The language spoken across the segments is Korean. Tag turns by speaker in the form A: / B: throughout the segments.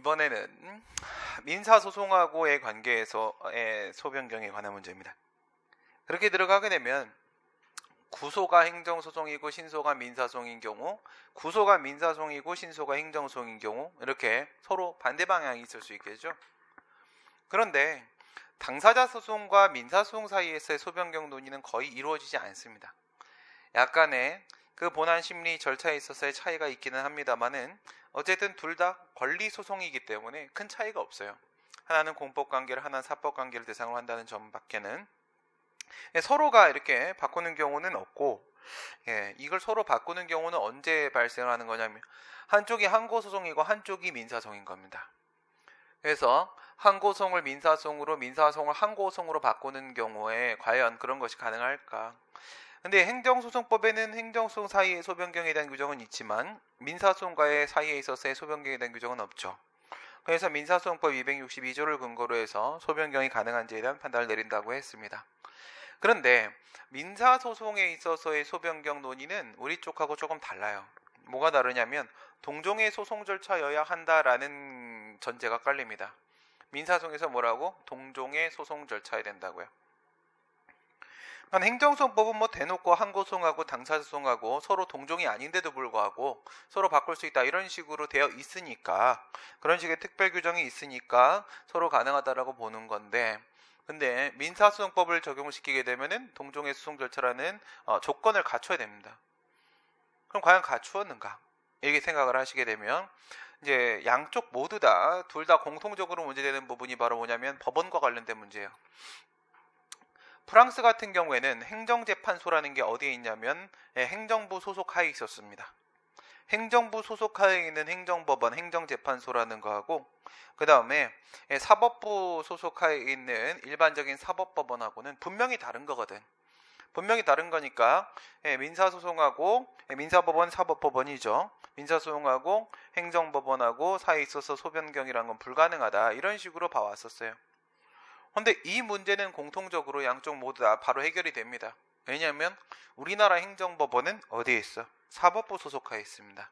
A: 이번에는 민사소송하고의 관계에서의 소변경에 관한 문제입니다. 그렇게 들어가게 되면 구소가 행정소송이고 신소가 민사소송인 경우, 구소가 민사소송이고 신소가 행정소송인 경우 이렇게 서로 반대 방향이 있을 수 있겠죠. 그런데 당사자 소송과 민사소송 사이에서의 소변경 논의는 거의 이루어지지 않습니다. 약간의 그 본안 심리 절차에 있어서의 차이가 있기는 합니다만은 어쨌든 둘 다 권리소송이기 때문에 큰 차이가 없어요. 하나는 공법관계를, 하나는 사법관계를 대상으로 한다는 점밖에는 서로가 이렇게 바꾸는 경우는 없고, 이걸 서로 바꾸는 경우는 언제 발생하는 거냐면 한쪽이 항고소송이고 한쪽이 민사소송인 겁니다. 그래서 항고소송을 민사소송으로, 민사소송을 항고소송으로 바꾸는 경우에 과연 그런 것이 가능할까? 근데 행정소송법에는 행정소송 사이의 소변경에 대한 규정은 있지만 민사소송과의 사이에 있어서의 소변경에 대한 규정은 없죠. 그래서 민사소송법 262조를 근거로 해서 소변경이 가능한지에 대한 판단을 내린다고 했습니다. 그런데 민사소송에 있어서의 소변경 논의는 우리 쪽하고 조금 달라요. 뭐가 다르냐면 동종의 소송 절차여야 한다라는 전제가 깔립니다. 민사소송에서 뭐라고? 동종의 소송 절차여야 된다고요. 행정소송법은 뭐 대놓고 항고소송하고 당사소송하고 서로 동종이 아닌데도 불구하고 서로 바꿀 수 있다 이런 식으로 되어 있으니까, 그런 식의 특별 규정이 있으니까 서로 가능하다라고 보는 건데, 근데 민사소송법을 적용시키게 되면은 동종의 소송 절차라는 조건을 갖춰야 됩니다. 그럼 과연 갖추었는가? 이렇게 생각을 하시게 되면 이제 양쪽 모두 다 둘 다 공통적으로 문제되는 부분이 바로 뭐냐면 법원과 관련된 문제예요. 프랑스 같은 경우에는 행정재판소라는 게 어디에 있냐면 행정부 소속하에 있었습니다. 행정부 소속하에 있는 행정법원, 행정재판소라는 거하고, 그 다음에 사법부 소속하에 있는 일반적인 사법법원하고는 분명히 다른 거거든. 분명히 다른 거니까 민사소송하고, 민사법원, 사법법원이죠. 민사소송하고 행정법원하고 사이에 있어서 소변경이라는 건 불가능하다, 이런 식으로 봐왔었어요. 근데 이 문제는 공통적으로 양쪽 모두 다 바로 해결이 됩니다. 왜냐하면 우리나라 행정법원은 어디에 있어? 사법부 소속하에 있습니다.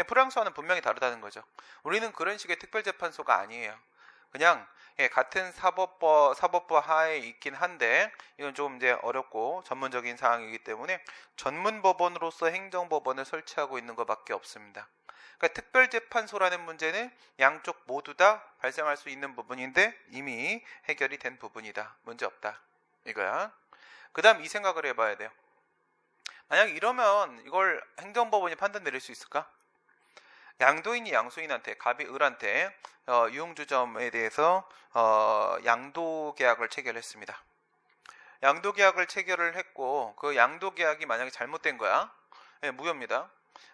A: 프랑스와는 분명히 다르다는 거죠. 우리는 그런 식의 특별재판소가 아니에요. 그냥 같은 사법부 하에 있긴 한데 이건 좀 이제 어렵고 전문적인 사항이기 때문에 전문법원으로서 행정법원을 설치하고 있는 것밖에 없습니다. 그러니까 특별재판소라는 문제는 양쪽 모두 다 발생할 수 있는 부분인데 이미 해결이 된 부분이다. 문제 없다. 이거야. 그 다음 이 생각을 해봐야 돼요. 만약 이러면 이걸 행정법원이 판단 내릴 수 있을까? 양도인이 양수인한테, 갑이 을한테 유흥주점에 대해서 양도계약을 체결했습니다. 양도계약을 체결을 했고 그 양도계약이 만약에 잘못된 거야. 무효입니다.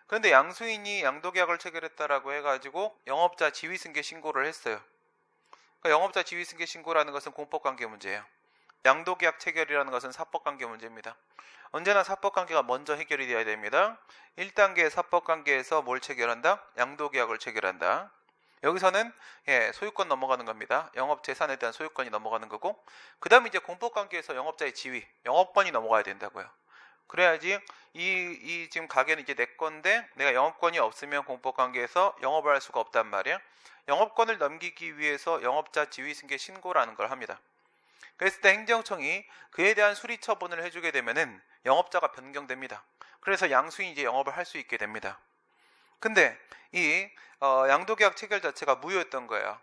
A: 그런데 양수인이 양도계약을 체결했다라고 해가지고 영업자 지위승계 신고를 했어요. 그러니까 영업자 지위승계 신고라는 것은 공법관계 문제예요. 양도계약 체결이라는 것은 사법관계 문제입니다. 언제나 사법관계가 먼저 해결이 되어야 됩니다. 1단계 사법관계에서 뭘 체결한다? 양도계약을 체결한다. 여기서는 소유권 넘어가는 겁니다. 영업재산에 대한 소유권이 넘어가는 거고, 그 다음에 이제 공법관계에서 영업자의 지위, 영업권이 넘어가야 된다고요. 그래야지 이 지금 가게는 이제 내 건데 내가 영업권이 없으면 공법관계에서 영업을 할 수가 없단 말이야. 영업권을 넘기기 위해서 영업자 지위승계 신고라는 걸 합니다. 그랬을 때 행정청이 그에 대한 수리처분을 해주게 되면은 영업자가 변경됩니다. 그래서 양수인이 이제 영업을 할 수 있게 됩니다. 근데 이 양도계약 체결 자체가 무효였던 거예요.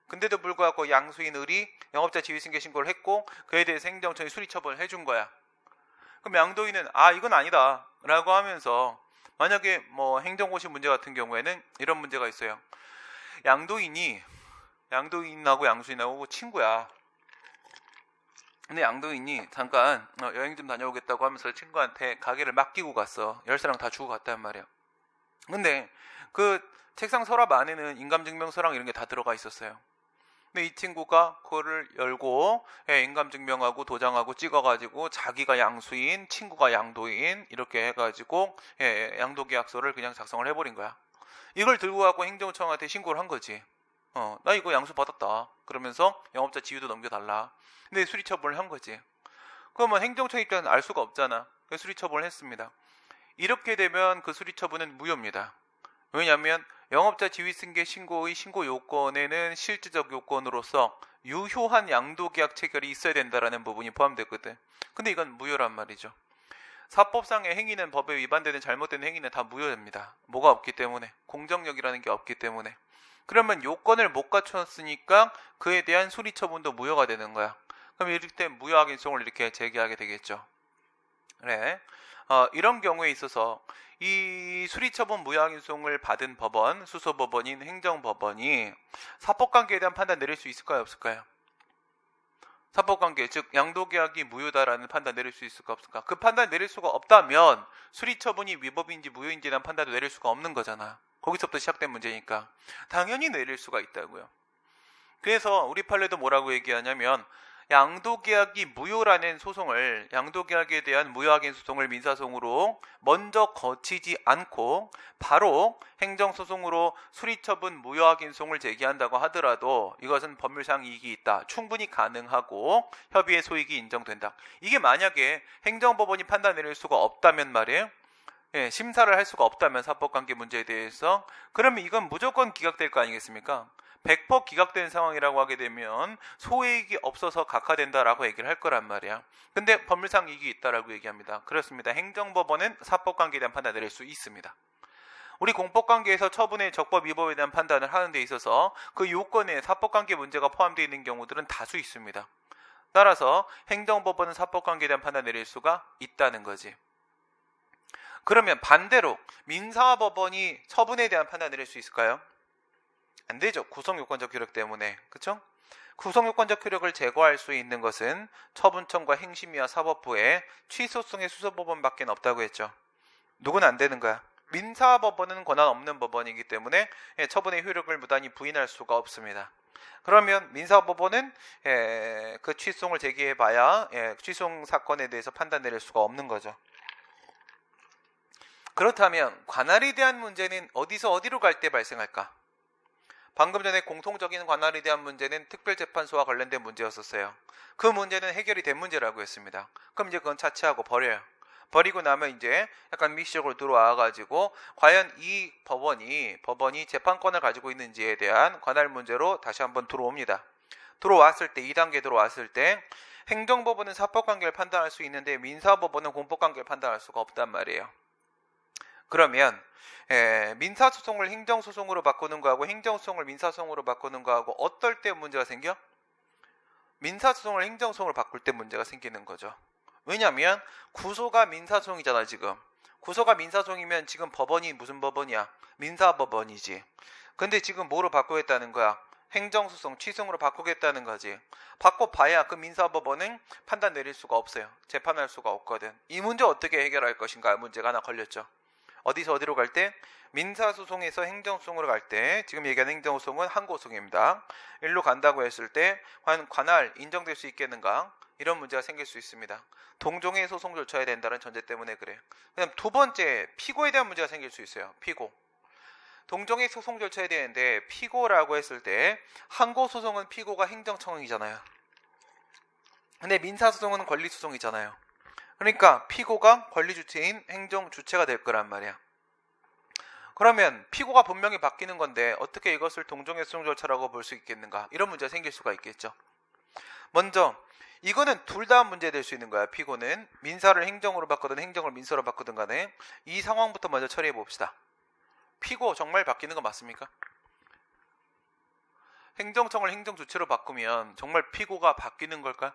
A: 근데도 불구하고 양수인 을이 영업자 지위승계 신고를 했고 그에 대해서 행정청이 수리처분을 해준 거야. 그럼 양도인은 이건 아니다 라고 하면서, 만약에 뭐 행정고시 문제 같은 경우에는 이런 문제가 있어요. 양도인하고 양수인하고 친구야. 근데 양도인이 잠깐 여행 좀 다녀오겠다고 하면서 친구한테 가게를 맡기고 갔어. 열쇠랑 다 주고 갔단 말이야. 근데 그 책상 서랍 안에는 인감증명서랑 이런 게 다 들어가 있었어요. 근데 이 친구가 그거를 열고 인감증명하고 도장하고 찍어가지고 자기가 양수인, 친구가 양도인 이렇게 해가지고 양도계약서를 그냥 작성을 해버린 거야. 이걸 들고 가고 행정청한테 신고를 한 거지. 나 이거 양수 받았다. 그러면서 영업자 지위도 넘겨달라. 근데 수리처분을 한 거지. 그러면 행정청 입장에서는 알 수가 없잖아. 그래서 수리처분을 했습니다. 이렇게 되면 그 수리처분은 무효입니다. 왜냐하면 영업자 지위승계 신고의 신고 요건에는 실질적 요건으로서 유효한 양도계약 체결이 있어야 된다라는 부분이 포함되거든. 근데 이건 무효란 말이죠. 사법상의 행위는 법에 위반되는 잘못된 행위는 다 무효됩니다. 뭐가 없기 때문에, 공정력이라는 게 없기 때문에. 그러면 요건을 못 갖췄으니까 그에 대한 수리처분도 무효가 되는 거야. 그럼 이럴 때 무효확인송을 이렇게 제기하게 되겠죠. 그래. 이런 경우에 있어서 이 수리처분 무효확인송을 받은 법원, 수소법원인 행정법원이 사법관계에 대한 판단 내릴 수 있을까요, 없을까요? 사법관계, 즉 양도계약이 무효다라는 판단 내릴 수 있을까 없을까? 그 판단 내릴 수가 없다면 수리처분이 위법인지 무효인지에 대한 판단도 내릴 수가 없는 거잖아. 거기서부터 시작된 문제니까 당연히 내릴 수가 있다고요. 그래서 우리 판례도 뭐라고 얘기하냐면 양도계약이 무효라는 소송을, 양도계약에 대한 무효확인 소송을 민사소송으로 먼저 거치지 않고 바로 행정소송으로 수리처분 무효확인송을 제기한다고 하더라도 이것은 법률상 이익이 있다, 충분히 가능하고 협의의 소익이 인정된다. 이게 만약에 행정법원이 판단 내릴 수가 없다면 말이에요. 심사를 할 수가 없다면 사법관계 문제에 대해서, 그러면 이건 무조건 기각될 거 아니겠습니까? 100% 기각된 상황이라고 하게 되면 소액이 없어서 각하된다라고 얘기를 할 거란 말이야. 근데 법률상 이익이 있다라고 얘기합니다. 그렇습니다. 행정법원은 사법관계에 대한 판단을 내릴 수 있습니다. 우리 공법관계에서 처분의 적법 위법에 대한 판단을 하는 데 있어서 그 요건에 사법관계 문제가 포함되어 있는 경우들은 다수 있습니다. 따라서 행정법원은 사법관계에 대한 판단을 내릴 수가 있다는 거지. 그러면 반대로 민사법원이 처분에 대한 판단을 내릴 수 있을까요? 안 되죠. 구성요건적 효력 때문에. 그렇죠? 구성요건적 효력을 제거할 수 있는 것은 처분청과 행심위와 사법부의 취소성의 수소법원밖에 없다고 했죠. 누구는 안 되는 거야. 민사법원은 권한 없는 법원이기 때문에 처분의 효력을 무단히 부인할 수가 없습니다. 그러면 민사법원은 그 취소를 제기해봐야 취소 사건에 대해서 판단 내릴 수가 없는 거죠. 그렇다면 관할에 대한 문제는 어디서 어디로 갈 때 발생할까? 방금 전에 공통적인 관할에 대한 문제는 특별재판소와 관련된 문제였었어요. 그 문제는 해결이 된 문제라고 했습니다. 그럼 이제 그건 차치하고 버려요. 버리고 나면 이제 약간 미시적으로 들어와가지고 과연 이 법원이 재판권을 가지고 있는지에 대한 관할 문제로 다시 한번 들어옵니다. 들어왔을 때 2단계 들어왔을 때 행정법원은 사법관계를 판단할 수 있는데 민사법원은 공법관계를 판단할 수가 없단 말이에요. 그러면 민사소송을 행정소송으로 바꾸는 거하고 행정소송을 민사소송으로 바꾸는 거하고 어떨 때 문제가 생겨? 민사소송을 행정소송으로 바꿀 때 문제가 생기는 거죠. 왜냐하면 구소가 민사소송이잖아. 지금 구소가 민사소송이면 지금 법원이 무슨 법원이야? 민사법원이지. 근데 지금 뭐로 바꾸겠다는 거야? 행정소송, 취소로 바꾸겠다는 거지. 바꿔봐야 그 민사법원은 판단 내릴 수가 없어요. 재판할 수가 없거든. 이 문제 어떻게 해결할 것인가 문제가 하나 걸렸죠. 어디서 어디로 갈 때? 민사소송에서 행정소송으로 갈 때, 지금 얘기하는 행정소송은 항고소송입니다. 일로 간다고 했을 때 과연 관할 인정될 수 있겠는가? 이런 문제가 생길 수 있습니다. 동종의 소송 절차에 된다는 전제 때문에 그래요. 그다음 두 번째, 피고에 대한 문제가 생길 수 있어요. 피고. 동종의 소송 절차에 되는데 피고라고 했을 때 항고소송은 피고가 행정청이잖아요. 근데 민사소송은 권리소송이잖아요. 그러니까 피고가 권리주체인 행정주체가 될 거란 말이야. 그러면 피고가 분명히 바뀌는 건데 어떻게 이것을 동종의 소송 절차라고 볼 수 있겠는가? 이런 문제가 생길 수가 있겠죠. 먼저 이거는 둘 다 문제될 수 있는 거야. 피고는 민사를 행정으로 바꾸든 행정을 민사로 바꾸든 간에 이 상황부터 먼저 처리해 봅시다. 피고 정말 바뀌는 거 맞습니까? 행정청을 행정주체로 바꾸면 정말 피고가 바뀌는 걸까?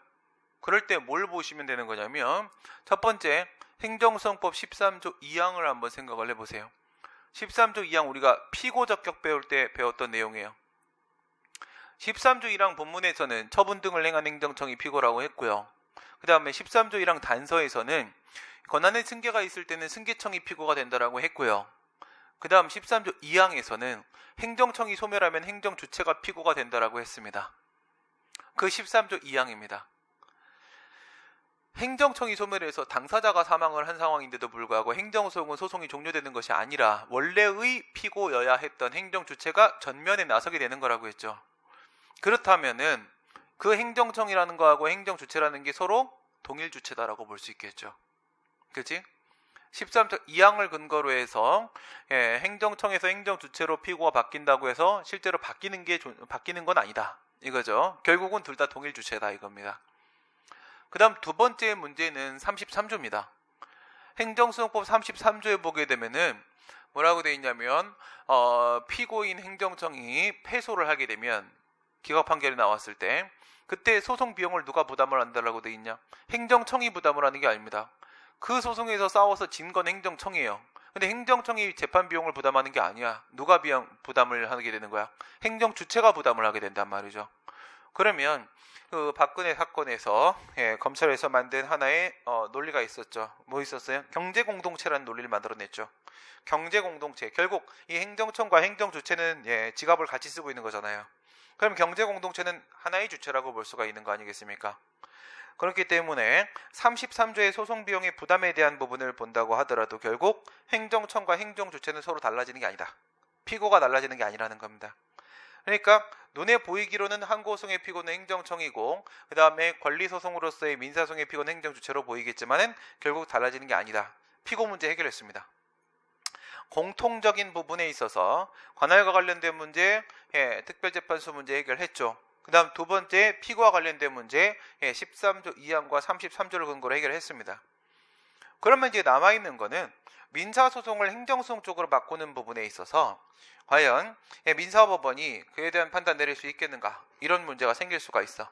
A: 그럴 때 뭘 보시면 되는 거냐면 첫 번째, 행정소송법 13조 2항을 한번 생각을 해보세요. 13조 2항 우리가 피고 적격 배울 때 배웠던 내용이에요. 13조 1항 본문에서는 처분 등을 행한 행정청이 피고라고 했고요. 그 다음에 13조 1항 단서에서는 권한의 승계가 있을 때는 승계청이 피고가 된다라고 했고요. 그 다음 13조 2항에서는 행정청이 소멸하면 행정주체가 피고가 된다라고 했습니다. 그 13조 2항입니다. 행정청이 소멸해서 당사자가 사망을 한 상황인데도 불구하고 행정소송은 소송이 종료되는 것이 아니라 원래의 피고여야 했던 행정주체가 전면에 나서게 되는 거라고 했죠. 그렇다면은 그 행정청이라는 거하고 행정주체라는 게 서로 동일주체다라고 볼 수 있겠죠. 그치? 13조 2항을 근거로 해서 행정청에서 행정주체로 피고가 바뀐다고 해서 실제로 바뀌는 건 아니다 이거죠. 결국은 둘 다 동일 주체다 이겁니다. 그 다음 두 번째 문제는 33조입니다. 행정소송법 33조에 보게 되면은 뭐라고 되어 있냐면 피고인 행정청이 패소를 하게 되면 기각 판결이 나왔을 때 그때 소송 비용을 누가 부담을 한다라고 되어 있냐? 행정청이 부담을 하는 게 아닙니다. 그 소송에서 싸워서 진 건 행정청이에요. 근데 행정청이 재판 비용을 부담하는 게 아니야. 누가 부담을 하게 되는 거야? 행정 주체가 부담을 하게 된단 말이죠. 그러면 그 박근혜 사건에서 검찰에서 만든 하나의 논리가 있었죠. 뭐 있었어요? 경제공동체라는 논리를 만들어냈죠. 경제공동체. 결국 이 행정청과 행정주체는 지갑을 같이 쓰고 있는 거잖아요. 그럼 경제공동체는 하나의 주체라고 볼 수가 있는 거 아니겠습니까? 그렇기 때문에 33조의 소송비용의 부담에 대한 부분을 본다고 하더라도 결국 행정청과 행정주체는 서로 달라지는 게 아니다. 피고가 달라지는 게 아니라는 겁니다. 그러니까 눈에 보이기로는 항고소송의 피고는 행정청이고 그 다음에 권리소송으로서의 민사소송의 피고는 행정주체로 보이겠지만 결국 달라지는 게 아니다. 피고 문제 해결했습니다. 공통적인 부분에 있어서 관할과 관련된 문제, 특별재판소 문제 해결했죠. 그 다음 두 번째 피고와 관련된 문제 13조 2항과 33조를 근거로 해결했습니다. 그러면 이제 남아있는 거는 민사소송을 행정소송 쪽으로 바꾸는 부분에 있어서 과연 민사법원이 그에 대한 판단 내릴 수 있겠는가 이런 문제가 생길 수가 있어.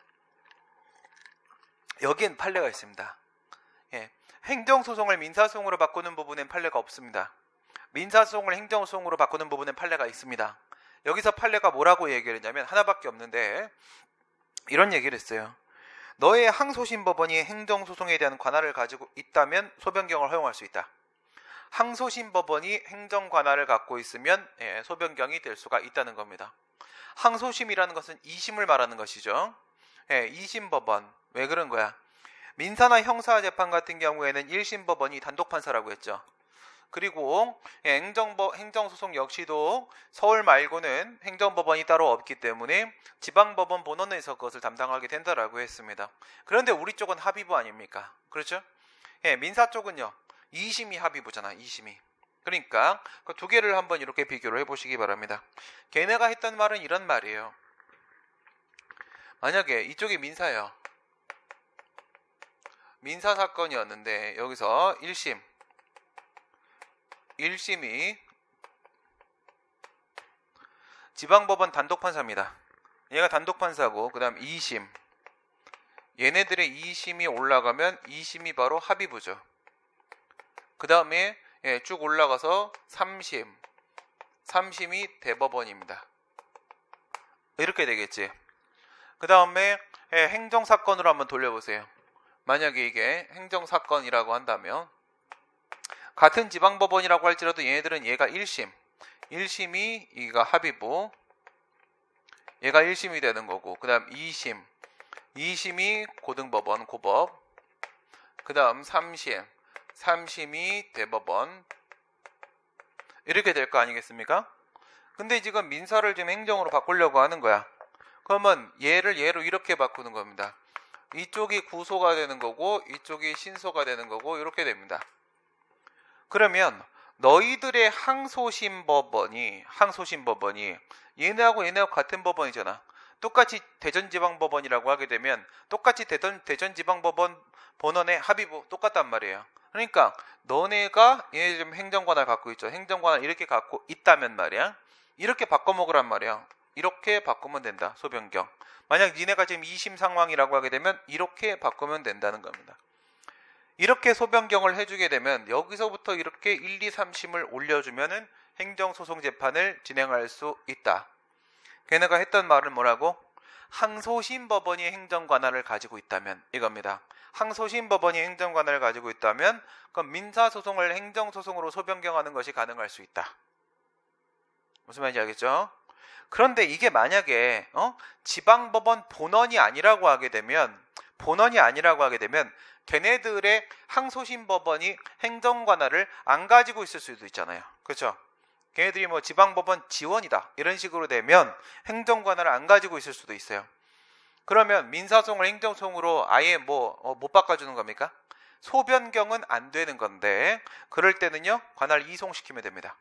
A: 여기엔 판례가 있습니다. 행정소송을 민사소송으로 바꾸는 부분엔 판례가 없습니다. 민사소송을 행정소송으로 바꾸는 부분엔 판례가 있습니다. 여기서 판례가 뭐라고 얘기를 했냐면 하나밖에 없는데 이런 얘기를 했어요. 너의 항소심법원이 행정소송에 대한 관할을 가지고 있다면 소변경을 허용할 수 있다. 항소심법원이 행정관할을 갖고 있으면 소변경이 될 수가 있다는 겁니다. 항소심이라는 것은 2심을 말하는 것이죠. 2심법원. 왜 그런 거야? 민사나 형사재판 같은 경우에는 1심법원이 단독판사라고 했죠. 그리고 행정소송 역시도 서울 말고는 행정법원이 따로 없기 때문에 지방법원 본원에서 그것을 담당하게 된다라고 했습니다. 그런데 우리 쪽은 합의부 아닙니까? 그렇죠? 민사 쪽은요. 2심이 합의부잖아. 2심이. 그러니까 그 두 개를 한번 이렇게 비교를 해보시기 바랍니다. 걔네가 했던 말은 이런 말이에요. 만약에 이쪽이 민사예요. 민사사건이었는데 여기서 1심이 지방법원 단독판사입니다. 얘가 단독판사고 그 다음 2심 얘네들의 2심이 올라가면 2심이 바로 합의부죠. 그 다음에 쭉 올라가서 3심이 대법원입니다. 이렇게 되겠지. 그 다음에 행정사건으로 한번 돌려보세요. 만약에 이게 행정사건이라고 한다면 같은 지방법원이라고 할지라도 얘네들은 얘가 1심이 이가 합의부 얘가 1심이 되는 거고 그 다음 2심이 고등법원 고법 그 다음 3심이 대법원 이렇게 될 거 아니겠습니까? 근데 지금 민사를 지금 행정으로 바꾸려고 하는 거야. 그러면 얘를 얘로 이렇게 바꾸는 겁니다. 이쪽이 구소가 되는 거고 이쪽이 신소가 되는 거고 이렇게 됩니다. 그러면 너희들의 항소심법원이 얘네하고 같은 법원이잖아. 똑같이 대전지방법원이라고 하게 되면 똑같이 대전지방법원 본원의 합의부 똑같단 말이에요. 그러니까 너네가 얘네 지금 행정관을 갖고 있죠. 행정관을 이렇게 갖고 있다면 말이야. 이렇게 바꿔먹으란 말이야. 이렇게 바꾸면 된다. 소변경. 만약 니네가 지금 2심 상황이라고 하게 되면 이렇게 바꾸면 된다는 겁니다. 이렇게 소변경을 해주게 되면 여기서부터 이렇게 1, 2, 3심을 올려주면은 행정소송재판을 진행할 수 있다. 걔네가 했던 말은 뭐라고? 항소심법원이 행정관할을 가지고 있다면 이겁니다. 항소심법원이 행정관할을 가지고 있다면 그럼 민사소송을 행정소송으로 소변경하는 것이 가능할 수 있다. 무슨 말인지 알겠죠? 그런데 이게 만약에 지방법원 본원이 아니라고 하게 되면 걔네들의 항소심법원이 행정관할을 안 가지고 있을 수도 있잖아요. 그렇죠? 걔네들이 뭐 지방법원 지원이다 이런 식으로 되면 행정관할을 안 가지고 있을 수도 있어요. 그러면 민사소송을 행정소송으로 아예 못 바꿔주는 겁니까? 소변경은 안 되는 건데 그럴 때는요 관할 이송시키면 됩니다.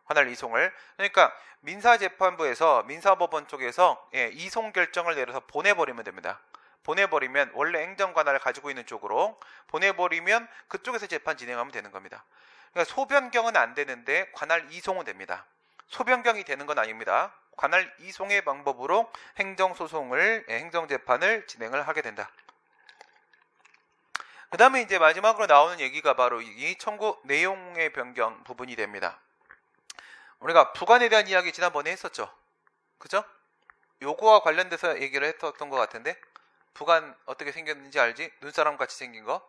A: 관할 이송을. 그러니까 민사재판부에서 민사법원 쪽에서 이송 결정을 내려서 보내버리면 됩니다. 보내버리면 원래 행정관할을 가지고 있는 쪽으로 보내버리면 그쪽에서 재판 진행하면 되는 겁니다. 그러니까 소변경은 안 되는데 관할 이송은 됩니다. 소변경이 되는 건 아닙니다. 관할 이송의 방법으로 행정소송을 행정재판을 진행을 하게 된다. 그 다음에 이제 마지막으로 나오는 얘기가 바로 이 청구 내용의 변경 부분이 됩니다. 우리가 부관에 대한 이야기 지난번에 했었죠. 그죠? 요거와 관련돼서 얘기를 했었던 것 같은데 부관 어떻게 생겼는지 알지? 눈사람 같이 생긴 거.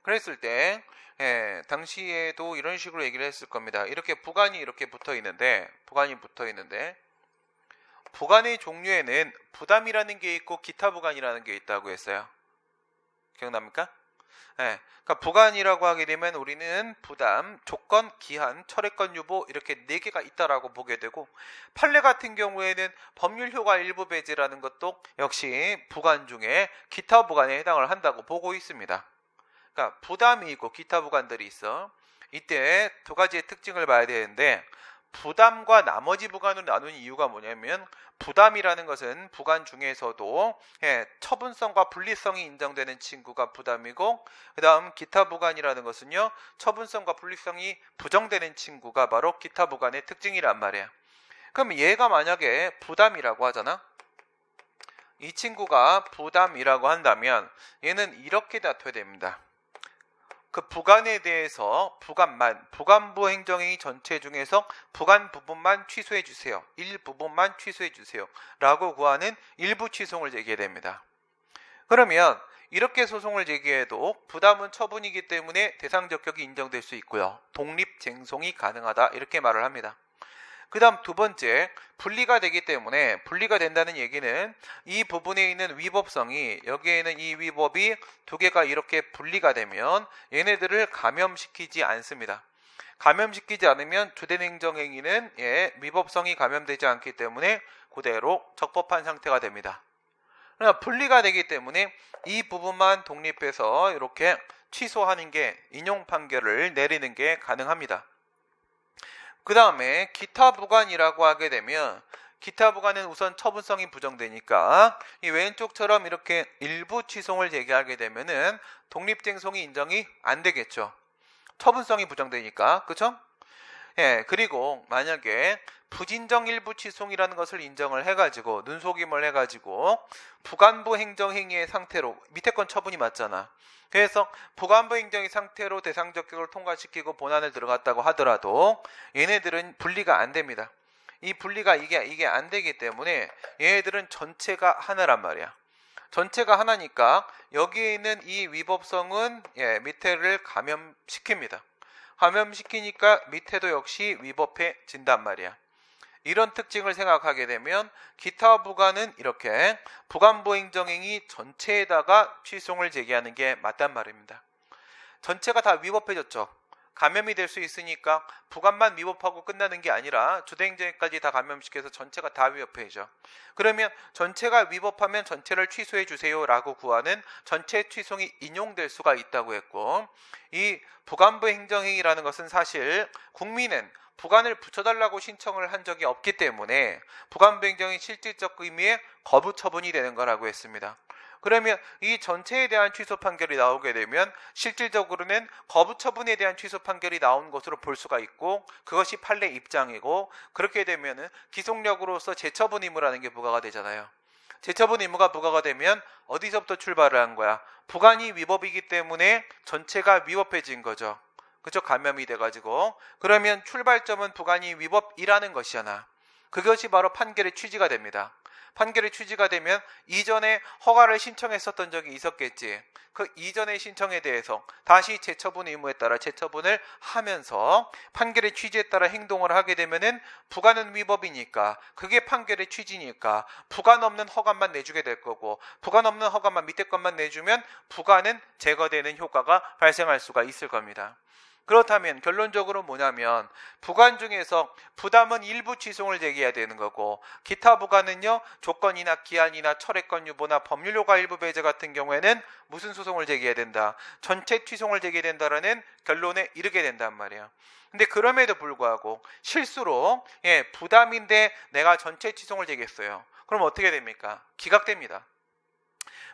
A: 그랬을 때 당시에도 이런 식으로 얘기를 했을 겁니다. 이렇게 부관이 이렇게 붙어 있는데 부관의 종류에는 부담이라는 게 있고 기타 부관이라는 게 있다고 했어요. 기억납니까? 그러니까 부관이라고 하게 되면 우리는 부담, 조건, 기한, 철회권 유보 이렇게 4개가 있다라고 보게 되고 판례 같은 경우에는 법률 효과 일부 배제라는 것도 역시 부관 중에 기타 부관에 해당을 한다고 보고 있습니다. 그러니까 부담이 있고 기타 부관들이 있어. 이때 두 가지의 특징을 봐야 되는데 부담과 나머지 부관으로 나눈 이유가 뭐냐면 부담이라는 것은 부관 중에서도 처분성과 분리성이 인정되는 친구가 부담이고 그 다음 기타 부관이라는 것은요 처분성과 분리성이 부정되는 친구가 바로 기타 부관의 특징이란 말이에요. 그럼 얘가 만약에 부담이라고 하잖아. 이 친구가 부담이라고 한다면 얘는 이렇게 다퉈야 됩니다. 그 부관에 대해서 부관부 행정행위 전체 중에서 부관 부분만 취소해 주세요. 일부분만 취소해 주세요. 라고 구하는 일부 취소를 제기해야 됩니다. 그러면 이렇게 소송을 제기해도 부담은 처분이기 때문에 대상 적격이 인정될 수 있고요. 독립쟁송이 가능하다 이렇게 말을 합니다. 그 다음 두 번째, 분리가 되기 때문에 분리가 된다는 얘기는 이 부분에 있는 위법성이 여기에는 이 위법이 두 개가 이렇게 분리가 되면 얘네들을 감염시키지 않습니다. 감염시키지 않으면 주된 행정행위는 위법성이 감염되지 않기 때문에 그대로 적법한 상태가 됩니다. 그러나 분리가 되기 때문에 이 부분만 독립해서 이렇게 취소하는 게 인용 판결을 내리는 게 가능합니다. 그 다음에 기타 부관이라고 하게 되면 기타 부관은 우선 처분성이 부정되니까 이 왼쪽처럼 이렇게 일부 취소를 제기하게 되면은 독립쟁송이 인정이 안 되겠죠. 처분성이 부정되니까. 그쵸? 그리고 만약에 부진정 일부 취소이라는 것을 인정을 해가지고 눈속임을 해가지고 부관부 행정행위의 상태로 밑에 건 처분이 맞잖아. 그래서 부관부 행정의 상태로 대상 적격을 통과시키고 본안을 들어갔다고 하더라도 얘네들은 분리가 안 됩니다. 이 분리가 이게 안 되기 때문에 얘네들은 전체가 하나란 말이야. 전체가 하나니까 여기에 있는 이 위법성은 밑에를 감염시킵니다. 감염시키니까 밑에도 역시 위법해진단 말이야. 이런 특징을 생각하게 되면 기타 부관은 이렇게 부관부 행정행위 전체에다가 취소를 제기하는 게 맞단 말입니다. 전체가 다 위법해졌죠. 감염이 될 수 있으니까 부관만 위법하고 끝나는 게 아니라 주대행정까지 다 감염시켜서 전체가 다 위법해져. 그러면 전체가 위법하면 전체를 취소해 주세요 라고 구하는 전체 취소이 인용될 수가 있다고 했고, 이 부관부 행정행위라는 것은 사실 국민은 부관을 붙여달라고 신청을 한 적이 없기 때문에 부관부 행정이 실질적 의미의 거부 처분이 되는 거라고 했습니다. 그러면 이 전체에 대한 취소 판결이 나오게 되면 실질적으로는 거부 처분에 대한 취소 판결이 나온 것으로 볼 수가 있고, 그것이 판례 입장이고, 그렇게 되면은 기속력으로서 재처분 의무라는 게 부과가 되잖아요. 재처분 의무가 부과가 되면 어디서부터 출발을 한 거야? 부관이 위법이기 때문에 전체가 위법해진 거죠. 그쵸? 감염이 돼가지고. 그러면 출발점은 부관이 위법이라는 것이잖아. 그것이 바로 판결의 취지가 됩니다. 판결의 취지가 되면 이전에 허가를 신청했었던 적이 있었겠지. 그 이전의 신청에 대해서 다시 재처분 의무에 따라 재처분을 하면서 판결의 취지에 따라 행동을 하게 되면은 부관은 위법이니까, 그게 판결의 취지니까 부관 없는 허가만 내주게 될 거고, 부관 없는 허가만 밑에 것만 내주면 부관은 제거되는 효과가 발생할 수가 있을 겁니다. 그렇다면 결론적으로 뭐냐면 부관 중에서 부담은 일부 취소를 제기해야 되는 거고, 기타 부관은요 조건이나 기한이나 철회권 유보나 법률 요과 일부 배제 같은 경우에는 무슨 소송을 제기해야 된다? 전체 취소를 제기해야 된다라는 결론에 이르게 된단 말이에요. 근데 그럼에도 불구하고 실수로 부담인데 내가 전체 취소를 제기했어요. 그럼 어떻게 됩니까? 기각됩니다.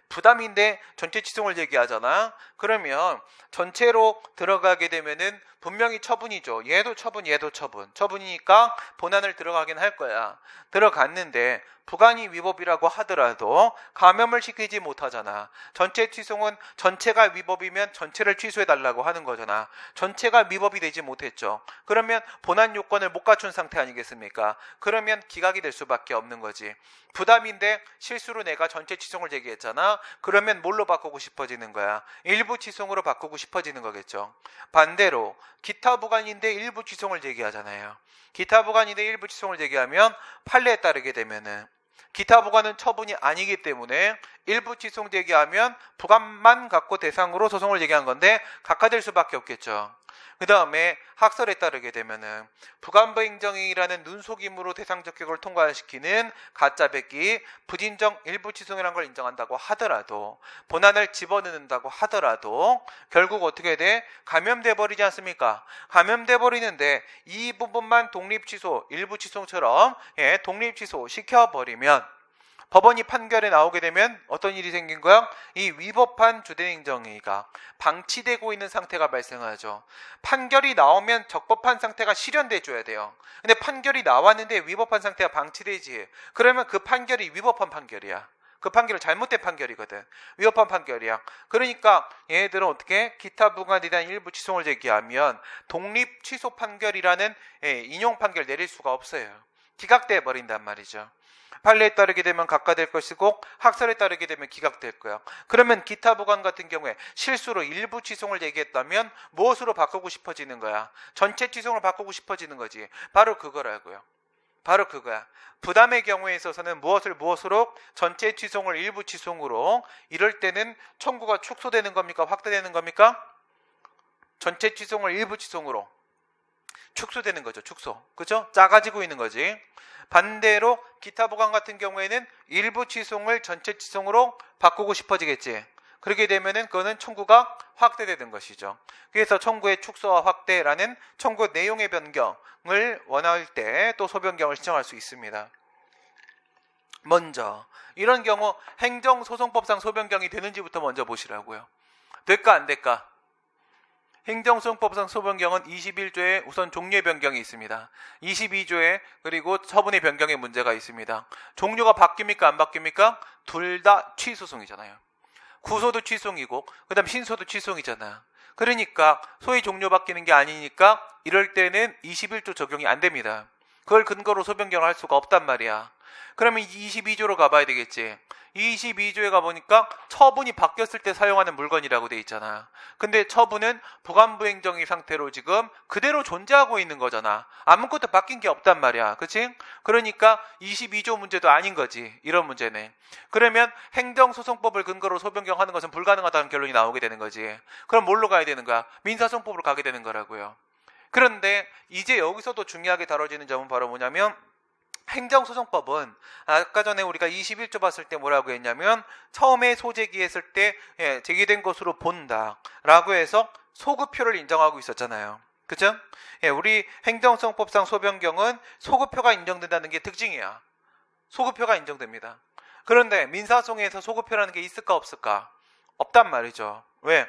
A: 부담인데 전체 취소를 제기하잖아. 그러면 전체로 들어가게 되면은 분명히 처분이죠. 얘도 처분, 얘도 처분. 처분이니까 본안을 들어가긴 할 거야. 들어갔는데 부관이 위법이라고 하더라도 감염을 시키지 못하잖아. 전체 취소는 전체가 위법이면 전체를 취소해달라고 하는 거잖아. 전체가 위법이 되지 못했죠. 그러면 본안 요건을 못 갖춘 상태 아니겠습니까? 그러면 기각이 될 수밖에 없는 거지. 부담인데 실수로 내가 전체 취소를 제기했잖아. 그러면 뭘로 바꾸고 싶어지는 거야? 일부 취소로 바꾸고 싶어지는 거겠죠. 반대로 기타 부관인데 일부 취소를 제기하잖아요. 기타 부관인데 일부 취소를 제기하면 판례에 따르게 되면은 기타 부관은 처분이 아니기 때문에 일부 취소 제기하면 부관만 갖고 대상으로 소송을 제기한 건데 각하될 수밖에 없겠죠. 그 다음에 학설에 따르게 되면은 부관부 행정이라는 눈속임으로 대상 적격을 통과시키는 가짜 백기 부진정 일부 취소라는 걸 인정한다고 하더라도, 본안을 집어넣는다고 하더라도 결국 어떻게 돼? 감염돼 버리지 않습니까? 감염돼 버리는데 이 부분만 독립 취소, 일부 취소처럼 독립 취소 시켜버리면 법원이 판결에 나오게 되면 어떤 일이 생긴 거야? 이 위법한 주대행정행위가 방치되고 있는 상태가 발생하죠. 판결이 나오면 적법한 상태가 실현돼 줘야 돼요. 근데 판결이 나왔는데 위법한 상태가 방치되지. 그러면 그 판결이 위법한 판결이야. 그 판결은 잘못된 판결이거든. 위법한 판결이야. 그러니까 얘네들은 어떻게 기타 부관에 대한 일부 취소를 제기하면 독립 취소 판결이라는 인용 판결 내릴 수가 없어요. 기각돼 버린단 말이죠. 판례에 따르게 되면 각하될 것이고 학설에 따르게 되면 기각될 거야. 그러면 기타 부관 같은 경우에 실수로 일부 취소를 얘기했다면 무엇으로 바꾸고 싶어지는 거야? 전체 취소를 바꾸고 싶어지는 거지. 바로 그거라고요. 바로 그거야. 부담의 경우에 있어서는 무엇으로? 전체 취소를 일부 취소로. 이럴 때는 청구가 축소되는 겁니까? 확대되는 겁니까? 전체 취소를 일부 취소로 축소되는 거죠. 축소. 그죠? 작아지고 있는 거지. 반대로 기타 부관 같은 경우에는 일부 취소를 전체 취소로 바꾸고 싶어지겠지. 그렇게 되면은 그거는 청구가 확대되는 것이죠. 그래서 청구의 축소와 확대라는 청구 내용의 변경을 원할 때 또 소변경을 신청할 수 있습니다. 먼저 이런 경우 행정소송법상 소변경이 되는지부터 먼저 보시라고요. 될까 안 될까? 행정소송법상 소변경은 21조에 우선 종류의 변경이 있습니다. 22조에 그리고 처분의 변경의 문제가 있습니다. 종류가 바뀝니까 안 바뀝니까? 둘 다 취소송이잖아요. 구소도 취소이고 그 다음 신소도 취소이잖아. 그러니까 소위 종류 바뀌는 게 아니니까 이럴 때는 21조 적용이 안 됩니다. 그걸 근거로 소변경을 할 수가 없단 말이야. 그러면 22조로 가봐야 되겠지. 22조에 가보니까 처분이 바뀌었을 때 사용하는 물건이라고 돼 있잖아. 근데 처분은 부관부 행정의 상태로 지금 그대로 존재하고 있는 거잖아. 아무것도 바뀐 게 없단 말이야. 그치? 그러니까 22조 문제도 아닌 거지. 이런 문제는. 그러면 행정소송법을 근거로 소변경하는 것은 불가능하다는 결론이 나오게 되는 거지. 그럼 뭘로 가야 되는 거야? 민사소송법으로 가게 되는 거라고요. 그런데 이제 여기서도 중요하게 다뤄지는 점은 바로 뭐냐면 행정소송법은 아까 전에 우리가 21조 봤을 때 뭐라고 했냐면 처음에 소제기했을 때 제기된 것으로 본다 라고 해서 소급표를 인정하고 있었잖아요. 그죠? 우리 행정소송법상 소변경은 소급표가 인정된다는 게 특징이야. 소급표가 인정됩니다. 그런데 민사소송에서 소급표라는 게 있을까 없을까? 없단 말이죠. 왜?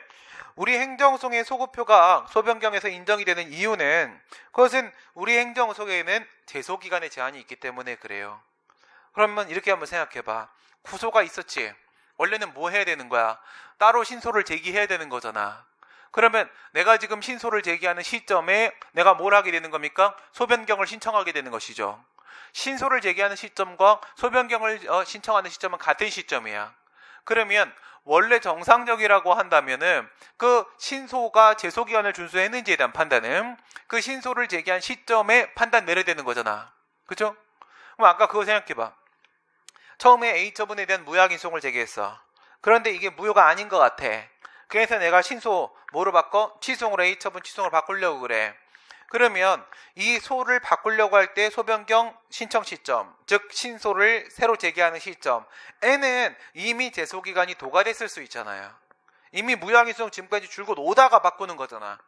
A: 우리 행정소송의 소급표가 소변경에서 인정이 되는 이유는 그것은 우리 행정소송에는 제소기간의 제한이 있기 때문에 그래요. 그러면 이렇게 한번 생각해봐. 구소가 있었지. 원래는 뭐 해야 되는 거야? 따로 신소를 제기해야 되는 거잖아. 그러면 내가 지금 신소를 제기하는 시점에 내가 뭘 하게 되는 겁니까? 소변경을 신청하게 되는 것이죠. 신소를 제기하는 시점과 소변경을 신청하는 시점은 같은 시점이야. 그러면 원래 정상적이라고 한다면은 그 신소가 제소기간을 준수했는지에 대한 판단은 그 신소를 제기한 시점에 판단 내려야 되는 거잖아. 그죠? 그럼 아까 그거 생각해봐. 처음에 A처분에 대한 무효인송을 제기했어. 그런데 이게 무효가 아닌 것 같아. 그래서 내가 신소 뭐로 바꿔? 취송으로 A 처분 취송을 바꾸려고 그래. 그러면 이 소를 바꾸려고 할 때 소변경 신청 시점, 즉 신소를 새로 제기하는 시점에는 이미 제소기간이 도과됐을 수 있잖아요. 이미 무효항의소송 지금까지 줄곧 오다가 바꾸는 거잖아.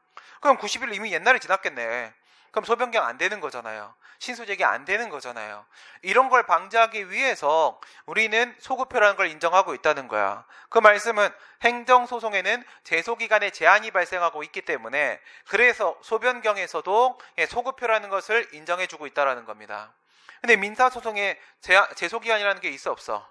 A: 그럼 90일 이미 옛날에 지났겠네. 그럼 소변경 안 되는 거잖아요. 신소 제기 안 되는 거잖아요. 이런 걸 방지하기 위해서 우리는 소급표라는 걸 인정하고 있다는 거야. 그 말씀은 행정소송에는 제소기간에 제한이 발생하고 있기 때문에 그래서 소변경에서도 소급표라는 것을 인정해주고 있다는 겁니다. 근데 민사소송에 제소기간이라는 게 있어 없어?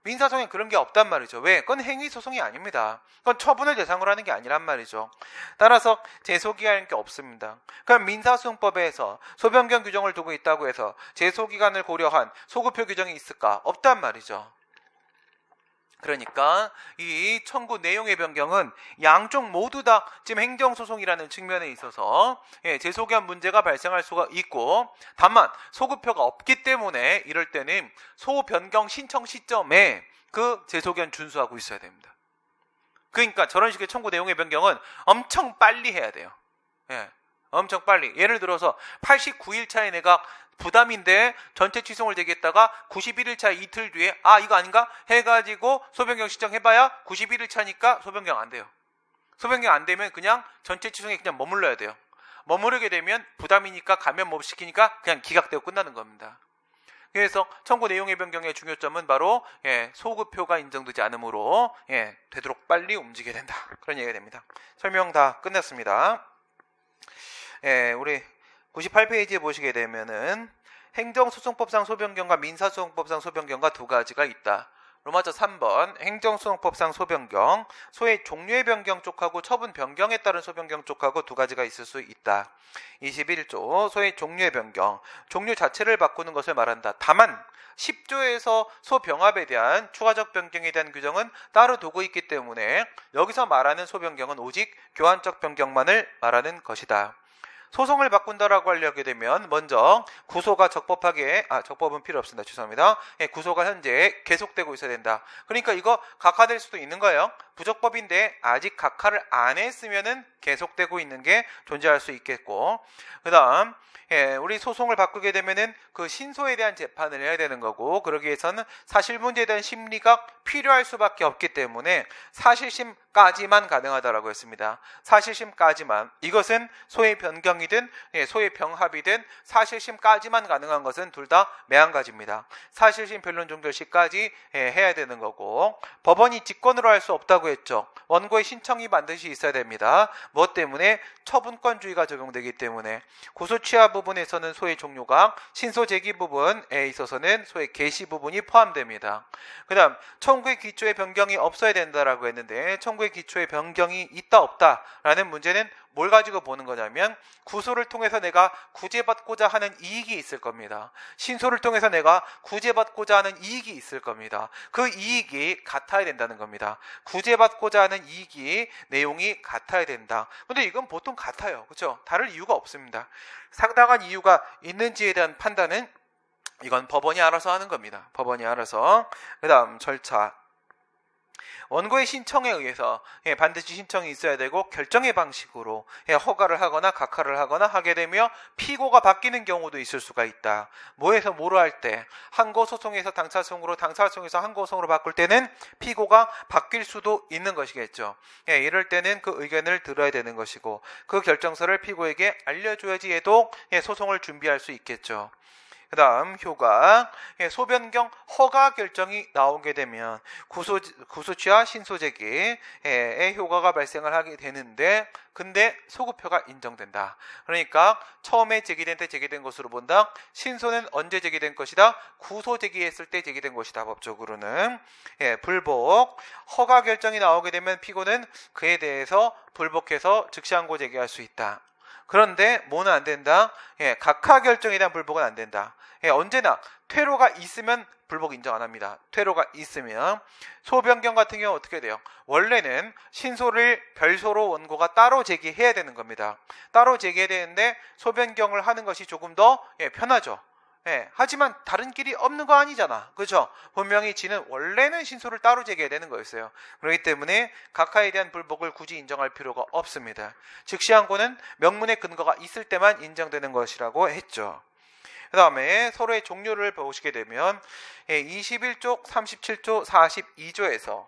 A: 민사소송에 그런 게 없단 말이죠. 왜? 그건 행위소송이 아닙니다. 그건 처분을 대상으로 하는 게 아니란 말이죠. 따라서 제소기간이 게 없습니다. 그럼 민사소송법에서 소변경 규정을 두고 있다고 해서 제소기간을 고려한 소급표 규정이 있을까? 없단 말이죠. 그러니까 이 청구 내용의 변경은 양쪽 모두 다 지금 행정소송이라는 측면에 있어서 제소기한 문제가 발생할 수가 있고, 다만 소급표가 없기 때문에 이럴 때는 소변경 신청 시점에 그 제소기한 준수하고 있어야 됩니다. 그러니까 저런 식의 청구 내용의 변경은 엄청 빨리 해야 돼요. 엄청 빨리. 예를 들어서 89일 차에 내가 부담인데 전체 취송을 제기했다가 91일 차 이틀 뒤에 이거 아닌가? 해가지고 소변경 신청해봐야 91일 차니까 소변경 안 돼요. 소변경 안 되면 그냥 전체 취송에 그냥 머물러야 돼요. 머무르게 되면 부담이니까 감면 못 시키니까 그냥 기각되고 끝나는 겁니다. 그래서 청구 내용의 변경의 중요점은 바로 소급표가 인정되지 않으므로 되도록 빨리 움직여야 된다. 그런 얘기가 됩니다. 설명 다 끝났습니다. 우리 98페이지에 보시게 되면은 행정소송법상 소변경과 민사소송법상 소변경과 두 가지가 있다. 로마자 3번 행정소송법상 소변경, 소의 종류의 변경 쪽하고 처분 변경에 따른 소변경 쪽하고 두 가지가 있을 수 있다. 21조 소의 종류의 변경, 종류 자체를 바꾸는 것을 말한다. 다만 10조에서 소병합에 대한 추가적 변경에 대한 규정은 따로 두고 있기 때문에 여기서 말하는 소변경은 오직 교환적 변경만을 말하는 것이다. 소송을 바꾼다라고 하려게 되면 먼저 구소가 적법은 필요 없습니다. 죄송합니다. 구소가 현재 계속되고 있어야 된다. 그러니까 이거 각하될 수도 있는 거예요. 부적법인데 아직 각하를 안 했으면은 계속되고 있는 게 존재할 수 있겠고, 그 다음 우리 소송을 바꾸게 되면은 그 신소에 대한 재판을 해야 되는 거고, 그러기 위해서는 사실 문제에 대한 심리가 필요할 수밖에 없기 때문에 사실심까지만 가능하다라고 했습니다. 사실심까지만. 이것은 소의 변경이든 소의 병합이든 사실심까지만 가능한 것은 둘 다 매한가지입니다. 사실심 변론 종결시까지 해야 되는 거고, 법원이 직권으로 할 수 없다고 했죠. 원고의 신청이 반드시 있어야 됩니다. 무엇 때문에? 처분권주의가 적용되기 때문에. 구소 취하 부분에서는 소의 종료가, 신소 제기 부분에 있어서는 소의 개시 부분이 포함됩니다. 그 다음 청구의 기초의 변경이 없어야 된다라고 했는데, 청구의 기초의 변경이 있다 없다라는 문제는 뭘 가지고 보는 거냐면 구소를 통해서 내가 구제받고자 하는 이익이 있을 겁니다. 신소를 통해서 내가 구제받고자 하는 이익이 있을 겁니다. 그 이익이 같아야 된다는 겁니다. 구제받고자 하는 이익이 내용이 같아야 된다. 근데 이건 보통 같아요. 그렇죠? 다를 이유가 없습니다. 상당한 이유가 있는지에 대한 판단은 이건 법원이 알아서 하는 겁니다. 법원이 알아서. 그 다음 절차. 원고의 신청에 의해서 반드시 신청이 있어야 되고, 결정의 방식으로 허가를 하거나 각하를 하거나 하게 되며 피고가 바뀌는 경우도 있을 수가 있다. 뭐에서 뭐로 할 때, 항고소송에서 당사소송으로, 당사소송에서 항고소송으로 바꿀 때는 피고가 바뀔 수도 있는 것이겠죠. 이럴 때는 그 의견을 들어야 되는 것이고, 그 결정서를 피고에게 알려줘야지 해도 소송을 준비할 수 있겠죠. 그 다음 효가, 소변경 허가 결정이 나오게 되면 구소취와 신소제기의 효과가 발생을 하게 되는데, 근데 소급표가 인정된다. 그러니까 처음에 제기된 때 제기된 것으로 본다. 신소는 언제 제기된 것이다? 구소 제기했을 때 제기된 것이다. 법적으로는. 불복, 허가 결정이 나오게 되면 피고는 그에 대해서 불복해서 즉시 항고 제기할 수 있다. 그런데 뭐는 안 된다? 각하 결정에 대한 불복은 안 된다. 언제나 퇴로가 있으면 불복 인정 안 합니다. 퇴로가 있으면. 소변경 같은 경우 어떻게 돼요? 원래는 신소를 별소로 원고가 따로 제기해야 되는 겁니다. 따로 제기해야 되는데 소변경을 하는 것이 조금 더 편하죠. 하지만 다른 길이 없는 거 아니잖아. 그렇죠? 분명히 지는 원래는 신소를 따로 제기해야 되는 거였어요. 그렇기 때문에 각하에 대한 불복을 굳이 인정할 필요가 없습니다. 즉 시한고는 명문의 근거가 있을 때만 인정되는 것이라고 했죠. 그 다음에 서로의 종류를 보시게 되면 21조, 37조, 42조에서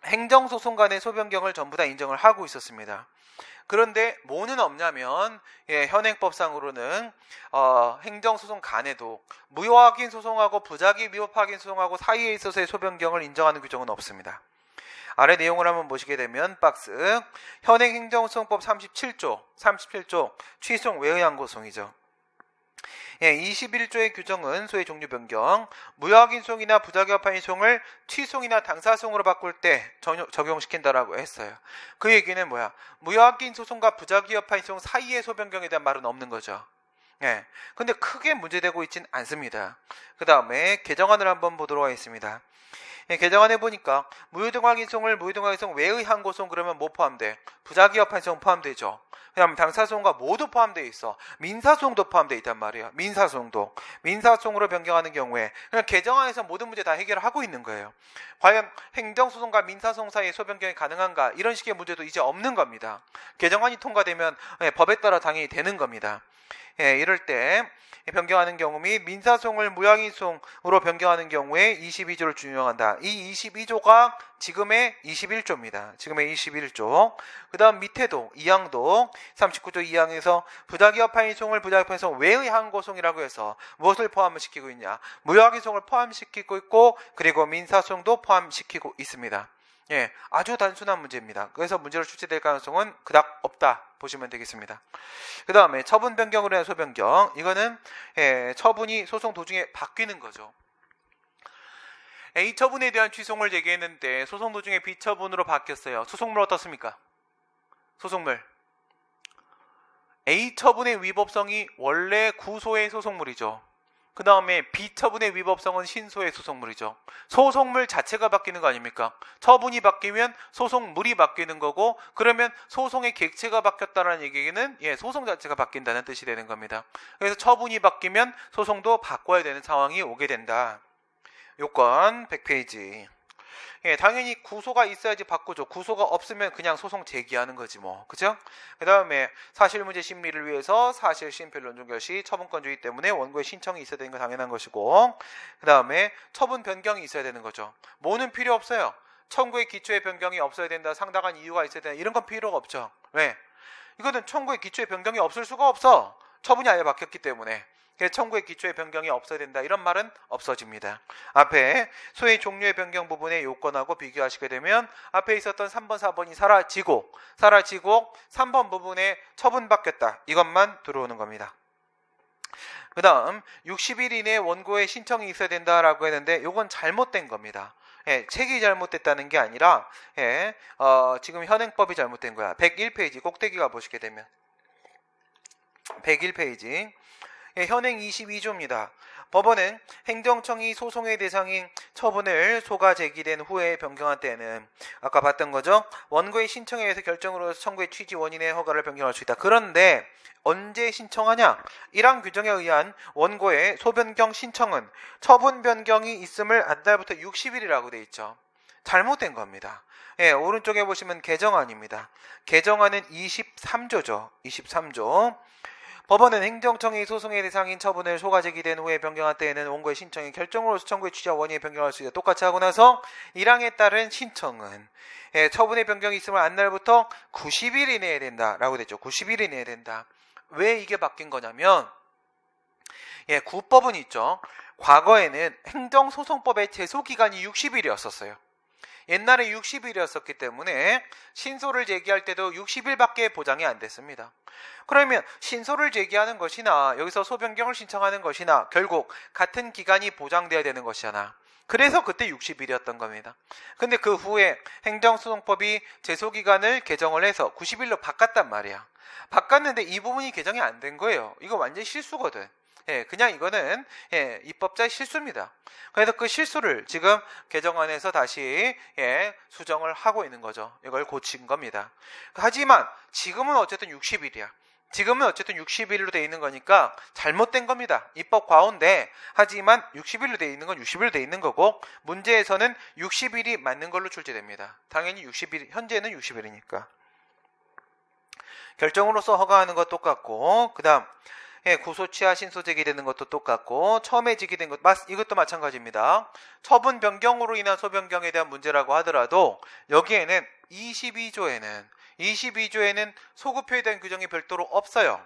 A: 행정소송 간의 소변경을 전부 다 인정을 하고 있었습니다. 그런데 뭐는 없냐면 현행법상으로는 행정소송 간에도 무효확인 소송하고 부작위 위법확인 소송하고 사이에 있어서의 소변경을 인정하는 규정은 없습니다. 아래 내용을 한번 보시게 되면 박스 현행행정소송법 37조 취소송 외의한 고송이죠. 21조의 규정은 소의 종류 변경, 무효확인 소송이나 부작위 합한 소송을 취소송이나 당사소송으로 바꿀 때 적용시킨다라고 했어요. 그 얘기는 뭐야? 무효확인 소송과 부작위 합한 소송 사이의 소변경에 대한 말은 없는 거죠. 근데 크게 문제되고 있진 않습니다. 그 다음에 개정안을 한번 보도록 하겠습니다. 개정안에 보니까 무효등확인소송을 무효등확인소송 외의 항고소송 그러면 뭐 포함돼? 부작위 합한소송 포함되죠. 그 다음 당사소송과 모두 포함되어 있어. 민사소송도 포함되어 있단 말이에요. 민사소송도. 민사소송으로 변경하는 경우에 그냥 개정안에서 모든 문제 다 해결을 하고 있는 거예요. 과연 행정소송과 민사소송 사이에 소변경이 가능한가? 이런 식의 문제도 이제 없는 겁니다. 개정안이 통과되면 법에 따라 당연히 되는 겁니다. 이럴 때 변경하는 경우 및 민사소송을 무효확인소송으로 변경하는 경우에 22조를 준용한다. 이 22조가 지금의 21조입니다. 지금의 21조. 그 다음 밑에도 2항도 39조 2항에서 부작위 합한 소송을 부작위 합한 소송 외의 항고소송이라고 해서 무엇을 포함시키고 있냐? 무효확인소송을 포함시키고 있고 그리고 민사소송도 포함시키고 있습니다. 아주 단순한 문제입니다. 그래서 문제로 출제될 가능성은 그닥 없다 보시면 되겠습니다. 그 다음에 처분 변경으로 인한 소변경. 이거는 처분이 소송 도중에 바뀌는 거죠. A 처분에 대한 취소를 제기했는데 소송 도중에 B 처분으로 바뀌었어요. 소송물 어떻습니까? 소송물 A 처분의 위법성이 원래 구소의 소송물이죠. 그 다음에 비처분의 위법성은 신소의 소송물이죠. 소송물 자체가 바뀌는 거 아닙니까? 처분이 바뀌면 소송물이 바뀌는 거고 그러면 소송의 객체가 바뀌었다는 얘기는 소송 자체가 바뀐다는 뜻이 되는 겁니다. 그래서 처분이 바뀌면 소송도 바꿔야 되는 상황이 오게 된다. 요건 100페이지. 당연히 구소가 있어야지 바꾸죠. 구소가 없으면 그냥 소송 제기하는 거지 뭐. 그죠? 그 다음에 사실문제 심리를 위해서 사실 심필 논증결 시 처분권주의 때문에 원고의 신청이 있어야 되는 건 당연한 것이고 그 다음에 처분 변경이 있어야 되는 거죠. 뭐는 필요 없어요. 청구의 기초의 변경이 없어야 된다. 상당한 이유가 있어야 된다. 이런 건 필요가 없죠. 왜? 이거는 청구의 기초의 변경이 없을 수가 없어. 처분이 아예 바뀌었기 때문에. 청구의 기초의 변경이 없어야 된다. 이런 말은 없어집니다. 앞에 소의 종류의 변경 부분의 요건하고 비교하시게 되면 앞에 있었던 3번, 4번이 사라지고 3번 부분에 처분 바뀌었다. 이것만 들어오는 겁니다. 그 다음 60일 이내에 원고의 신청이 있어야 된다라고 했는데 이건 잘못된 겁니다. 책이 잘못됐다는 게 아니라 지금 현행법이 잘못된 거야. 101페이지 꼭대기가 보시게 되면 101페이지 현행 22조입니다. 법원은 행정청이 소송의 대상인 처분을 소가 제기된 후에 변경한 때에는 아까 봤던 거죠. 원고의 신청에 의해서 결정으로서 청구의 취지 원인의 허가를 변경할 수 있다. 그런데 언제 신청하냐? 1항 규정에 의한 원고의 소변경 신청은 처분 변경이 있음을 안달부터 60일이라고 돼 있죠. 잘못된 겁니다. 오른쪽에 보시면 개정안입니다. 개정안은 23조죠. 23조. 법원은 행정청이 소송의 대상인 처분을 소가 제기된 후에 변경한 때에는 원고의 신청이 결정으로서 청구의 취지와 원인의 변경할 수 있다. 똑같이 하고 나서 1항에 따른 신청은 처분의 변경이 있음을 안날부터 90일 이내에 된다라고 됐죠. 90일 이내에 된다. 왜 이게 바뀐 거냐면 구법은 있죠. 과거에는 행정소송법의 제소기간이 60일이었었어요. 옛날에 60일이었었기 때문에 신소를 제기할 때도 60일밖에 보장이 안 됐습니다. 그러면 신소를 제기하는 것이나 여기서 소변경을 신청하는 것이나 결국 같은 기간이 보장돼야 되는 것이잖아. 그래서 그때 60일이었던 겁니다. 근데 그 후에 행정소송법이 제소기간을 개정을 해서 90일로 바꿨단 말이야. 바꿨는데 이 부분이 개정이 안 된 거예요. 이거 완전 실수거든. 그냥 이거는 입법자의 실수입니다. 그래서 그 실수를 지금 개정안에서 다시 수정을 하고 있는 거죠. 이걸 고친 겁니다. 하지만 지금은 어쨌든 60일이야. 지금은 어쨌든 60일로 돼 있는 거니까 잘못된 겁니다. 입법 과오인데, 하지만 60일로 돼 있는 건 60일로 돼 있는 거고, 문제에서는 60일이 맞는 걸로 출제됩니다. 당연히 60일, 현재는 60일이니까. 결정으로서 허가하는 것 똑같고, 그 다음 구소취하 신소 제기되는 것도 똑같고, 처음에 제기된 것 이것도 마찬가지입니다. 처분 변경으로 인한 소변경에 대한 문제라고 하더라도 여기에는 22조에는 소급표에 대한 규정이 별도로 없어요.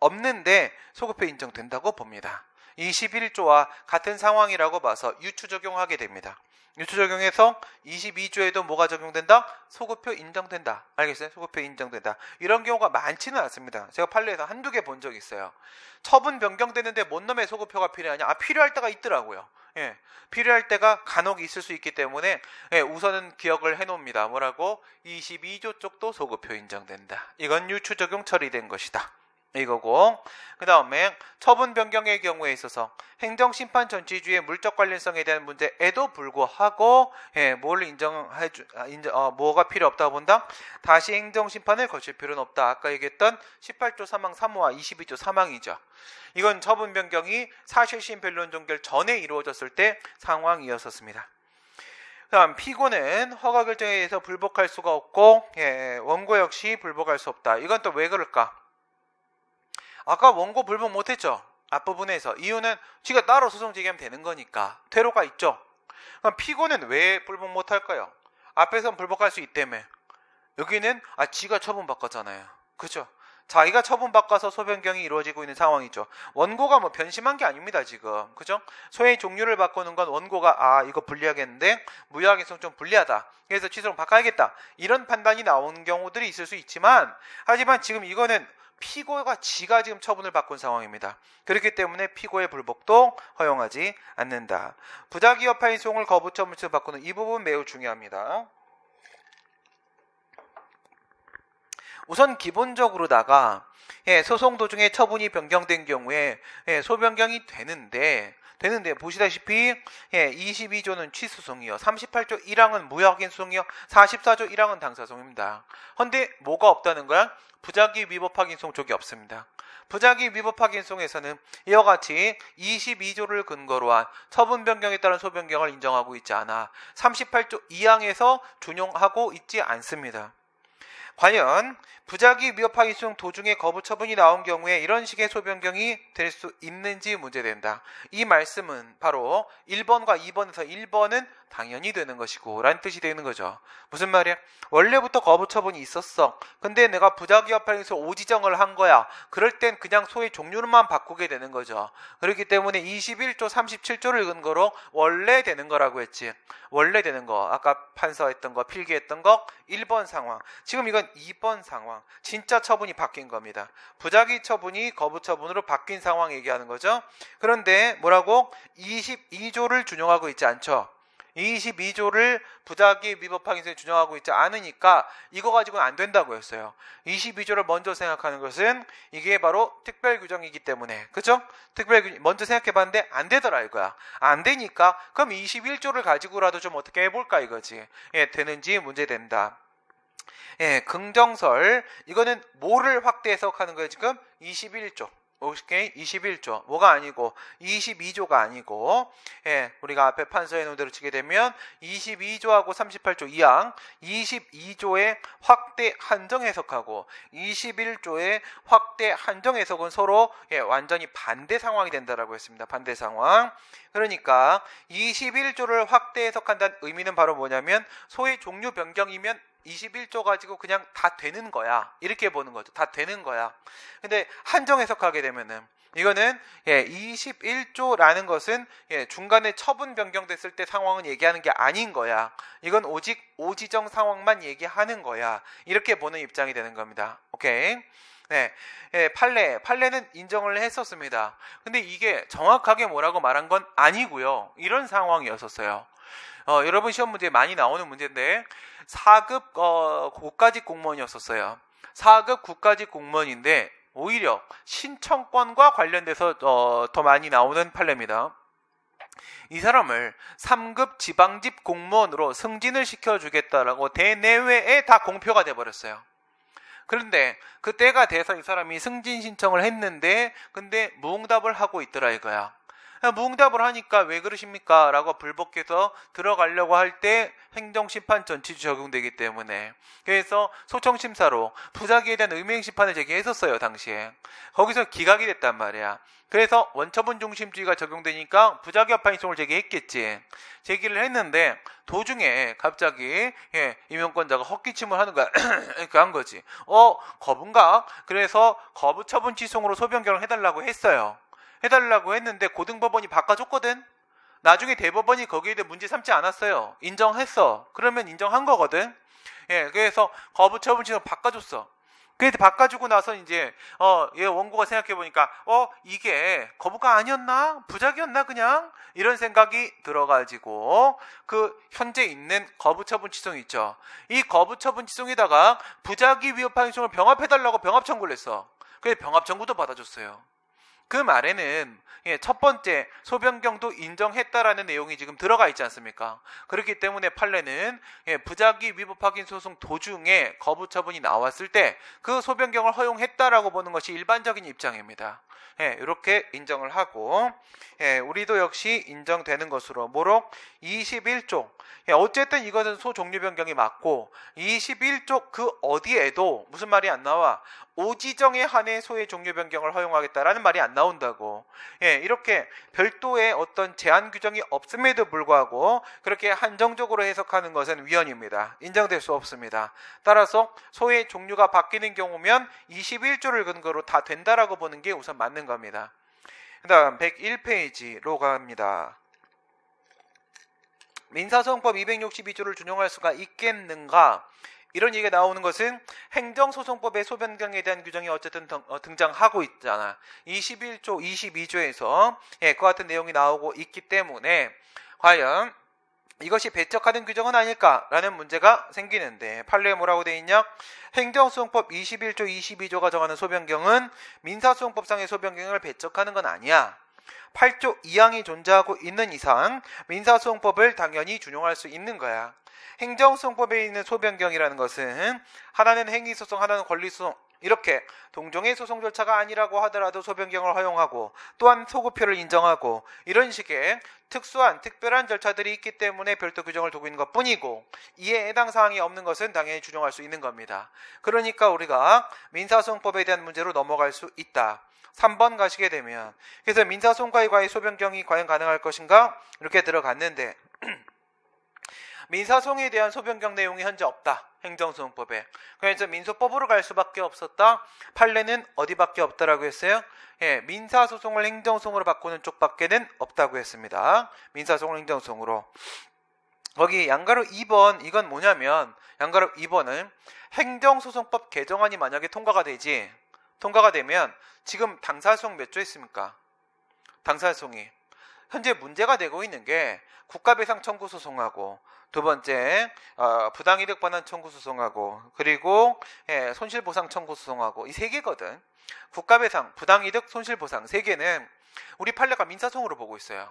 A: 없는데 소급표 인정된다고 봅니다. 21조와 같은 상황이라고 봐서 유추 적용하게 됩니다. 유추 적용해서 22조에도 뭐가 적용된다? 소급표 인정된다. 알겠어요? 소급표 인정된다. 이런 경우가 많지는 않습니다. 제가 판례에서 한두 개 본 적이 있어요. 처분 변경되는데 뭔 놈의 소급표가 필요하냐? 필요할 때가 있더라고요. 필요할 때가 간혹 있을 수 있기 때문에 우선은 기억을 해놓습니다. 뭐라고? 22조 쪽도 소급표 인정된다. 이건 유추 적용 처리된 것이다. 이거고, 그 다음에 처분 변경의 경우에 있어서 행정심판 전치주의 물적 관련성에 대한 문제에도 불구하고 뭐가 필요 없다고 본다? 다시 행정심판을 거칠 필요는 없다. 아까 얘기했던 18조 사망 3호와 22조 사망이죠. 이건 처분 변경이 사실심 변론 종결 전에 이루어졌을 때 상황이었었습니다. 다음 피고는 허가 결정에 의해서 불복할 수가 없고 원고 역시 불복할 수 없다. 이건 또 왜 그럴까? 아까 원고 불복 못했죠. 앞부분에서 이유는 지가 따로 소송 제기하면 되는 거니까 퇴로가 있죠. 그럼 피고는 왜 불복 못할까요? 앞에서는 불복할 수 있다며. 여기는 지가 처분바꿨잖아요. 그죠? 자기가 처분바꿔서 소변경이 이루어지고 있는 상황이죠. 원고가 변심한 게 아닙니다. 지금. 그죠? 소의 종류를 바꾸는 건 원고가 이거 불리하겠는데 무효하게성 좀 불리하다. 그래서 취소를 바꿔야겠다. 이런 판단이 나오는 경우들이 있을 수 있지만, 하지만 지금 이거는 피고가 지가 지금 처분을 바꾼 상황입니다. 그렇기 때문에 피고의 불복도 허용하지 않는다. 부작위협 파이송을 거부 처분을 바꾸는 이 부분 매우 중요합니다. 우선 기본적으로다가 소송 도중에 처분이 변경된 경우에 소변경이 되는데 보시다시피 22조는 취소송이요, 38조 1항은 무효확인 소송이요, 44조 1항은 당사송입니다. 근데 뭐가 없다는 거야? 부작위 위법 확인송 쪽이 없습니다. 부작위 위법 확인송에서는 이와 같이 22조를 근거로 한 처분 변경에 따른 소변경을 인정하고 있지 않아 38조 2항에서 준용하고 있지 않습니다. 과연 부작위 위법 확인송 도중에 거부 처분이 나온 경우에 이런 식의 소변경이 될 수 있는지 문제된다. 이 말씀은 바로 1번과 2번에서 1번은 당연히 되는 것이고 라는 뜻이 되는 거죠. 무슨 말이야? 원래부터 거부 처분이 있었어. 근데 내가 부작위 위법 확인에서 오지정을 한 거야. 그럴 땐 그냥 소의 종류만 바꾸게 되는 거죠. 그렇기 때문에 21조 37조를 근거로 원래 되는 거라고 했지. 원래 되는 거, 아까 판서했던 거, 필기했던 거 1번 상황. 지금 이건 2번 상황. 진짜 처분이 바뀐 겁니다. 부작위 처분이 거부 처분으로 바뀐 상황 얘기하는 거죠. 그런데 뭐라고? 22조를 준용하고 있지 않죠. 22조를 부작위 위법 확인서에 준용하고 있지 않으니까 이거 가지고는 안 된다고 했어요. 22조를 먼저 생각하는 것은 이게 바로 특별규정이기 때문에, 그죠? 특별규정 먼저 생각해봤는데 안 되더라 이거야. 안 되니까 그럼 21조를 가지고라도 좀 어떻게 해볼까 이거지. 되는지 문제된다. 긍정설, 이거는 뭐를 확대 해석하는 거예요? 지금 21조. 오케이, 21조. 뭐가 아니고 22조가 아니고, 우리가 앞에 판서해 놓은 대로 치게 되면 22조하고 38조 2항 22조의 확대 한정 해석하고 21조의 확대 한정 해석은 서로 완전히 반대 상황이 된다라고 했습니다. 반대 상황. 그러니까 21조를 확대 해석한다는 의미는 바로 뭐냐면 소의 종류 변경이면 21조 가지고 그냥 다 되는 거야. 이렇게 보는 거죠. 다 되는 거야. 근데 한정 해석하게 되면은 이거는 21조라는 것은 중간에 처분 변경됐을 때 상황은 얘기하는 게 아닌 거야. 이건 오직 오지정 상황만 얘기하는 거야. 이렇게 보는 입장이 되는 겁니다. 오케이. 판례는 인정을 했었습니다. 근데 이게 정확하게 뭐라고 말한 건 아니고요. 이런 상황이었었어요. 여러분 시험 문제에 많이 나오는 문제인데 4급 고과직 공무원이었었어요. 4급 국가직 공무원인데 오히려 신청권과 관련돼서 더 많이 나오는 판례입니다. 이 사람을 3급 지방직 공무원으로 승진을 시켜주겠다라고 대내외에 다 공표가 돼버렸어요. 그런데 그때가 돼서 이 사람이 승진 신청을 했는데 근데 무응답을 하고 있더라 이거야. 무응답을 하니까 왜 그러십니까? 라고 불복해서 들어가려고 할 때 행정심판 전치주 적용되기 때문에 그래서 소청심사로 부작위에 대한 의무행심판을 제기했었어요 당시에. 거기서 기각이 됐단 말이야. 그래서 원처분 중심주의가 적용되니까 부작위 합헌이송을 제기했겠지. 제기를 했는데 도중에 갑자기 임용권자가 헛기침을 하는 거야. 이렇게 한 거지. 거부인가? 그래서 거부 처분 취소로 소변경을 해달라고 했어요. 해달라고 했는데 고등법원이 바꿔줬거든. 나중에 대법원이 거기에 대해 문제 삼지 않았어요. 인정했어. 그러면 인정한 거거든. 그래서 거부 처분 취소 바꿔줬어. 그래서 바꿔주고 나서 이제 얘 원고가 생각해보니까 이게 거부가 아니었나? 부작이었나 그냥? 이런 생각이 들어가지고 그 현재 있는 거부처분 취소 있죠. 이 거부처분 취소에다가 부작위 위협 행위를 병합해달라고 병합 청구를 했어. 그래서 병합 청구도 받아줬어요. 그 말에는 첫 번째 소변경도 인정했다라는 내용이 지금 들어가 있지 않습니까? 그렇기 때문에 판례는 부작위 위법 확인 소송 도중에 거부 처분이 나왔을 때 그 소변경을 허용했다라고 보는 것이 일반적인 입장입니다. 이렇게 인정을 하고 우리도 역시 인정되는 것으로 뭐로 21조 어쨌든 이것은 소종류 변경이 맞고 21조 그 어디에도 무슨 말이 안 나와? 오지정에 한해 소의 종류 변경을 허용하겠다라는 말이 안 나온다고. 이렇게 별도의 어떤 제한 규정이 없음에도 불구하고 그렇게 한정적으로 해석하는 것은 위헌입니다. 인정될 수 없습니다. 따라서 소의 종류가 바뀌는 경우면 21조를 근거로 다 된다라고 보는 게 우선 맞는 겁니다. 그 다음 101페이지로 갑니다. 민사소송법 262조를 준용할 수가 있겠는가? 이런 얘기가 나오는 것은 행정소송법의 소변경에 대한 규정이 어쨌든 등장하고 있잖아. 21조, 22조에서 그와 같은 내용이 나오고 있기 때문에 과연 이것이 배척하는 규정은 아닐까라는 문제가 생기는데 판례에 뭐라고 돼 있냐? 행정소송법 21조, 22조가 정하는 소변경은 민사소송법상의 소변경을 배척하는 건 아니야. 8조 2항이 존재하고 있는 이상 민사소송법을 당연히 준용할 수 있는 거야. 행정소송법에 있는 소변경이라는 것은 하나는 행위소송, 하나는 권리소송 이렇게 동종의 소송 절차가 아니라고 하더라도 소변경을 허용하고 또한 소급표를 인정하고 이런 식의 특수한 특별한 절차들이 있기 때문에 별도 규정을 두고 있는 것뿐이고 이에 해당 사항이 없는 것은 당연히 준용할 수 있는 겁니다. 그러니까 우리가 민사소송법에 대한 문제로 넘어갈 수 있다. 3번 가시게 되면 그래서 민사소송과의 과의 소변경이 과연 가능할 것인가? 이렇게 들어갔는데 민사소송에 대한 소변경 내용이 현재 없다. 행정소송법에. 그래서 민소법으로 갈 수밖에 없었다. 판례는 어디밖에 없다라고 했어요? 민사소송을 행정소송으로 바꾸는 쪽밖에는 없다고 했습니다. 민사소송을 행정소송으로. 거기 양가로 2번 이건 뭐냐면 양가로 2번은 행정소송법 개정안이 만약에 통과가 되면 지금 당사소송 몇 조 있습니까? 당사소송이 현재 문제가 되고 있는 게 국가배상 청구 소송하고 두 번째 부당이득 반환 청구 소송하고 그리고 손실보상 청구 소송하고 이 세 개거든. 국가배상, 부당이득, 손실보상 세 개는 우리 판례가 민사소송으로 보고 있어요.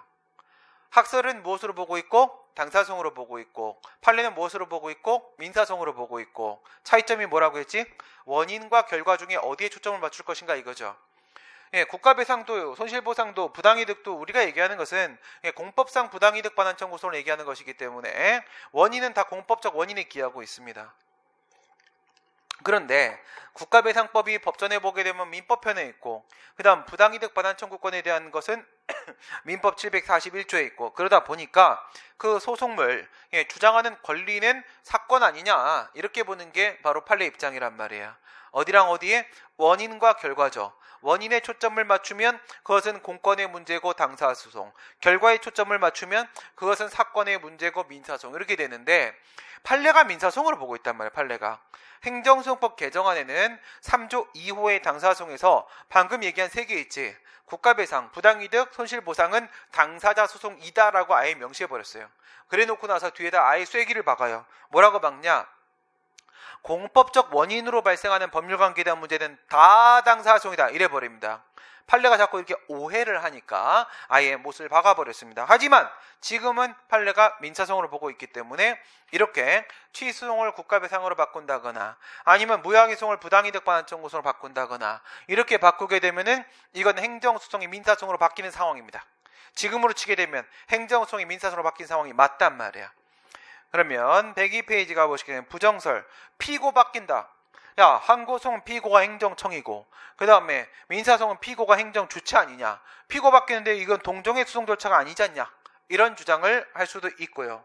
A: 학설은 무엇으로 보고 있고 당사소송으로 보고 있고 판례는 무엇으로 보고 있고 민사소송으로 보고 있고 차이점이 뭐라고 했지? 원인과 결과 중에 어디에 초점을 맞출 것인가 이거죠. 국가배상도 손실보상도 부당이득도 우리가 얘기하는 것은 공법상 부당이득 반환 청구소를 얘기하는 것이기 때문에 원인은 다 공법적 원인에 기하고 있습니다. 그런데 국가배상법이 법전에 보게 되면 민법편에 있고 그 다음 부당이득 반환 청구권에 대한 것은 민법 741조에 있고 그러다 보니까 그 소송물 주장하는 권리는 사건 아니냐 이렇게 보는 게 바로 판례 입장이란 말이에요. 어디랑 어디에? 원인과 결과죠. 원인에 초점을 맞추면 그것은 공권의 문제고 당사소송, 결과에 초점을 맞추면 그것은 사건의 문제고 민사소송 이렇게 되는데 판례가 민사소송으로 보고 있단 말이에요. 판례가. 행정소송법 개정안에는 3조 2호의 당사소송에서 방금 얘기한 세 개 있지. 국가배상, 부당이득, 손실보상은 당사자 소송이다라고 아예 명시해버렸어요. 그래놓고 나서 뒤에다 아예 쐐기를 박아요. 뭐라고 박냐? 공법적 원인으로 발생하는 법률관계에 대한 문제는 다 당사소송이다 이래버립니다. 판례가 자꾸 이렇게 오해를 하니까 아예 못을 박아버렸습니다. 하지만 지금은 판례가 민사소송으로 보고 있기 때문에 이렇게 취소송을 국가배상으로 바꾼다거나 아니면 무효항의소송을 부당이득 반환 청구소송으로 바꾼다거나 이렇게 바꾸게 되면은 이건 행정소송이 민사소송으로 바뀌는 상황입니다. 지금으로 치게 되면 행정소송이 민사소송으로 바뀐 상황이 맞단 말이야. 그러면 102페이지 가보시게 되면 부정설 피고 바뀐다. 야, 항고송은 피고가 행정청이고 그 다음에 민사소송은 피고가 행정주체 아니냐. 피고 바뀌는데 이건 동정의 수송 절차가 아니지 않냐. 이런 주장을 할 수도 있고요.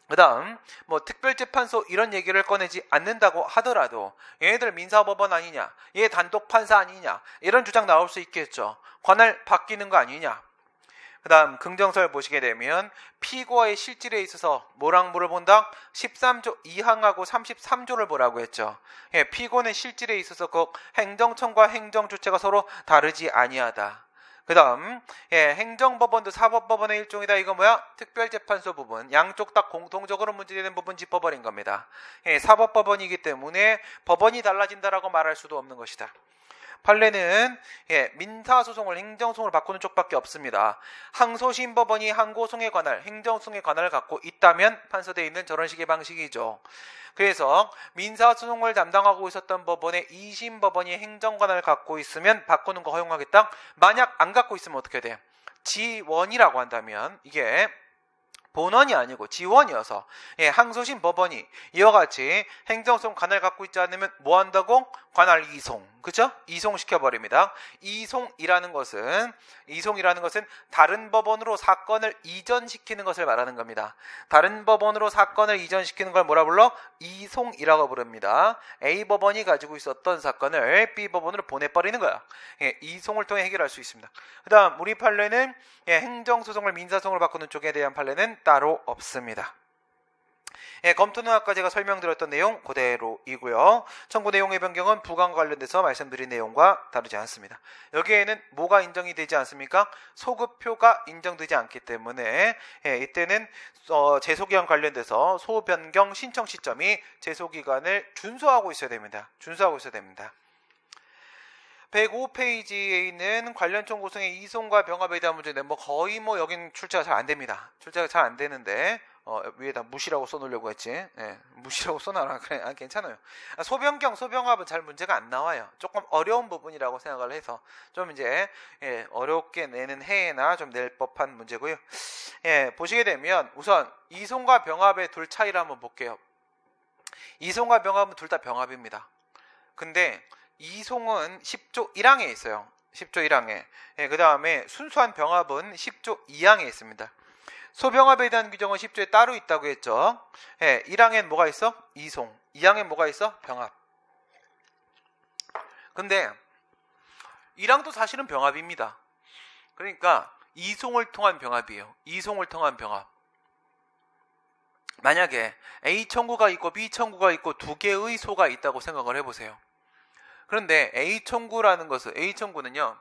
A: 그 다음 뭐 특별재판소 이런 얘기를 꺼내지 않는다고 하더라도 얘네들 민사법원 아니냐. 얘 단독 판사 아니냐. 이런 주장 나올 수 있겠죠. 관할 바뀌는 거 아니냐. 그 다음 긍정설 보시게 되면 피고의 실질에 있어서 뭐랑 물어본다? 13조 2항하고 33조를 보라고 했죠. 예, 피고는 실질에 있어서 그 행정청과 행정주체가 서로 다르지 아니하다. 그 다음 행정법원도 사법법원의 일종이다. 이거 뭐야? 특별재판소 부분. 양쪽 다 공통적으로 문제되는 부분 짚어버린 겁니다. 사법법원이기 때문에 법원이 달라진다라고 말할 수도 없는 것이다. 판례는 민사소송을 행정소송으로 바꾸는 쪽밖에 없습니다. 항소심 법원이 항고송에 관할, 행정소송에 관할을 갖고 있다면 판서되어 있는 저런 식의 방식이죠. 그래서 민사소송을 담당하고 있었던 법원의 2심 법원이 행정관할을 갖고 있으면 바꾸는 거 허용하겠다. 만약 안 갖고 있으면 어떻게 돼? 지원이라고 한다면 이게 본원이 아니고 지원이어서 항소심 법원이 이와 같이 행정소송 관할 갖고 있지 않으면 뭐 한다고? 관할 이송. 그죠? 이송시켜버립니다. 이송이라는 것은 다른 법원으로 사건을 이전시키는 것을 말하는 겁니다. 다른 법원으로 사건을 이전시키는 걸 뭐라 불러? 이송이라고 부릅니다. A 법원이 가지고 있었던 사건을 B 법원으로 보내버리는 거야. 이송을 통해 해결할 수 있습니다. 그 다음 우리 판례는 행정소송을 민사소송으로 바꾸는 쪽에 대한 판례는 따로 없습니다. 검토는 아까 제가 설명드렸던 내용 그대로이고요. 청구 내용의 변경은 부관과 관련돼서 말씀드린 내용과 다르지 않습니다. 여기에는 뭐가 인정이 되지 않습니까? 소급표가 인정되지 않기 때문에 이때는 제소기간 관련돼서 소변경 신청 시점이 제소기간을 준수하고 있어야 됩니다. 105페이지에 있는 관련 청구소송의 이송과 병합에 대한 문제인데 거의 여긴 출제가 잘 안 됩니다. 출제가 잘 안 되는데 위에다 무시라고 써놓으려고 했지. 무시라고 써놔라. 그래, 괜찮아요. 소변경, 소병합은 잘 문제가 안 나와요. 조금 어려운 부분이라고 생각을 해서 좀 이제 어렵게 내는 해에나 좀 낼 법한 문제고요. 보시게 되면 우선 이송과 병합의 둘 차이를 한번 볼게요. 이송과 병합은 둘 다 병합입니다. 근데 이송은 10조 1항에 있어요. 10조 1항에. 그 다음에 순수한 병합은 10조 2항에 있습니다. 소병합에 대한 규정은 10조에 따로 있다고 했죠. 1항엔 뭐가 있어? 이송. 2항엔 뭐가 있어? 병합. 근데 1항도 사실은 병합입니다. 그러니까 이송을 통한 병합이에요. 이송을 통한 병합. 만약에 A 청구가 있고 B 청구가 있고 두 개의 소가 있다고 생각을 해보세요. 그런데 A 청구는요.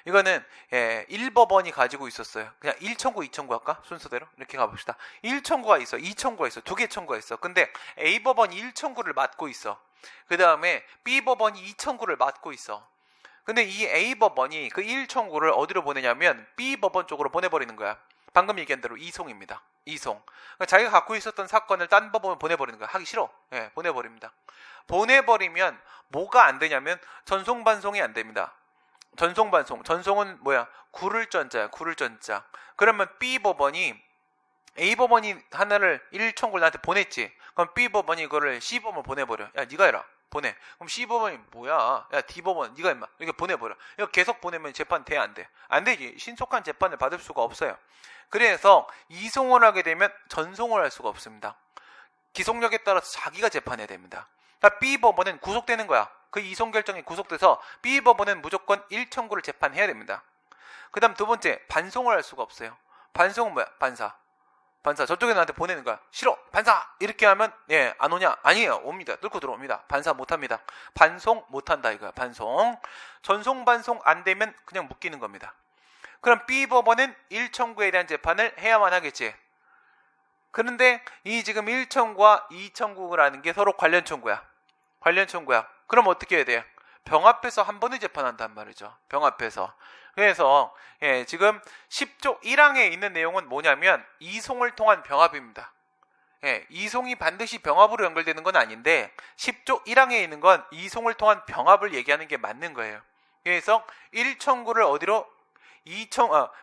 A: 이거는 1법원이 가지고 있었어요. 그냥 1청구, 2청구 할까? 순서대로 이렇게 가봅시다. 1청구가 있어, 2청구가 있어, 두 개 청구가 있어. 근데 A법원이 1청구를 맡고 있어. 그 다음에 B법원이 2청구를 맡고 있어. 근데 이 A법원이 그 1청구를 어디로 보내냐면 B법원 쪽으로 보내버리는 거야. 방금 얘기한 대로 이송입니다. 이송. 그러니까 자기가 갖고 있었던 사건을 딴 법원에 보내버리는 거야. 하기 싫어. 보내버립니다. 보내버리면 뭐가 안 되냐면 전송반송이 안 됩니다. 전송은 뭐야? 구를 전자야. 그러면 B법원이 A법원이 하나를 1청구를 나한테 보냈지. 그럼 B법원이 이거를 C법원 보내버려. 야, 네가 해라. 보내. 그럼 C법원이 뭐야? 야, D법원 네가 임마. 이거 보내버려. 이거 계속 보내면 재판 돼? 안 돼? 안 되지. 신속한 재판을 받을 수가 없어요. 그래서 이송을 하게 되면 전송을 할 수가 없습니다. 기속력에 따라서 자기가 재판해야 됩니다. 그러니까 B법원은 구속되는 거야. 그 이송 결정이 구속돼서 B법원은 무조건 1청구를 재판해야 됩니다. 그 다음 두 번째, 반송을 할 수가 없어요. 반송은 뭐야? 반사. 저쪽에 나한테 보내는 거야. 싫어. 반사. 이렇게 하면 안 오냐? 아니에요. 옵니다. 뚫고 들어옵니다. 반사 못합니다. 반송 못한다 이거야. 반송. 전송 반송 안 되면 그냥 묶이는 겁니다. 그럼 B법원은 1청구에 대한 재판을 해야만 하겠지. 그런데 이 지금 1청구와 2청구라는 게 서로 관련 청구야. 관련 청구야. 그럼 어떻게 해야 돼요? 병합해서 한 번에 재판한단 말이죠. 병합해서. 그래서 지금 10조 1항에 있는 내용은 뭐냐면 이송을 통한 병합입니다. 이송이 반드시 병합으로 연결되는 건 아닌데 10조 1항에 있는 건 이송을 통한 병합을 얘기하는 게 맞는 거예요. 그래서 1청구를 어디로?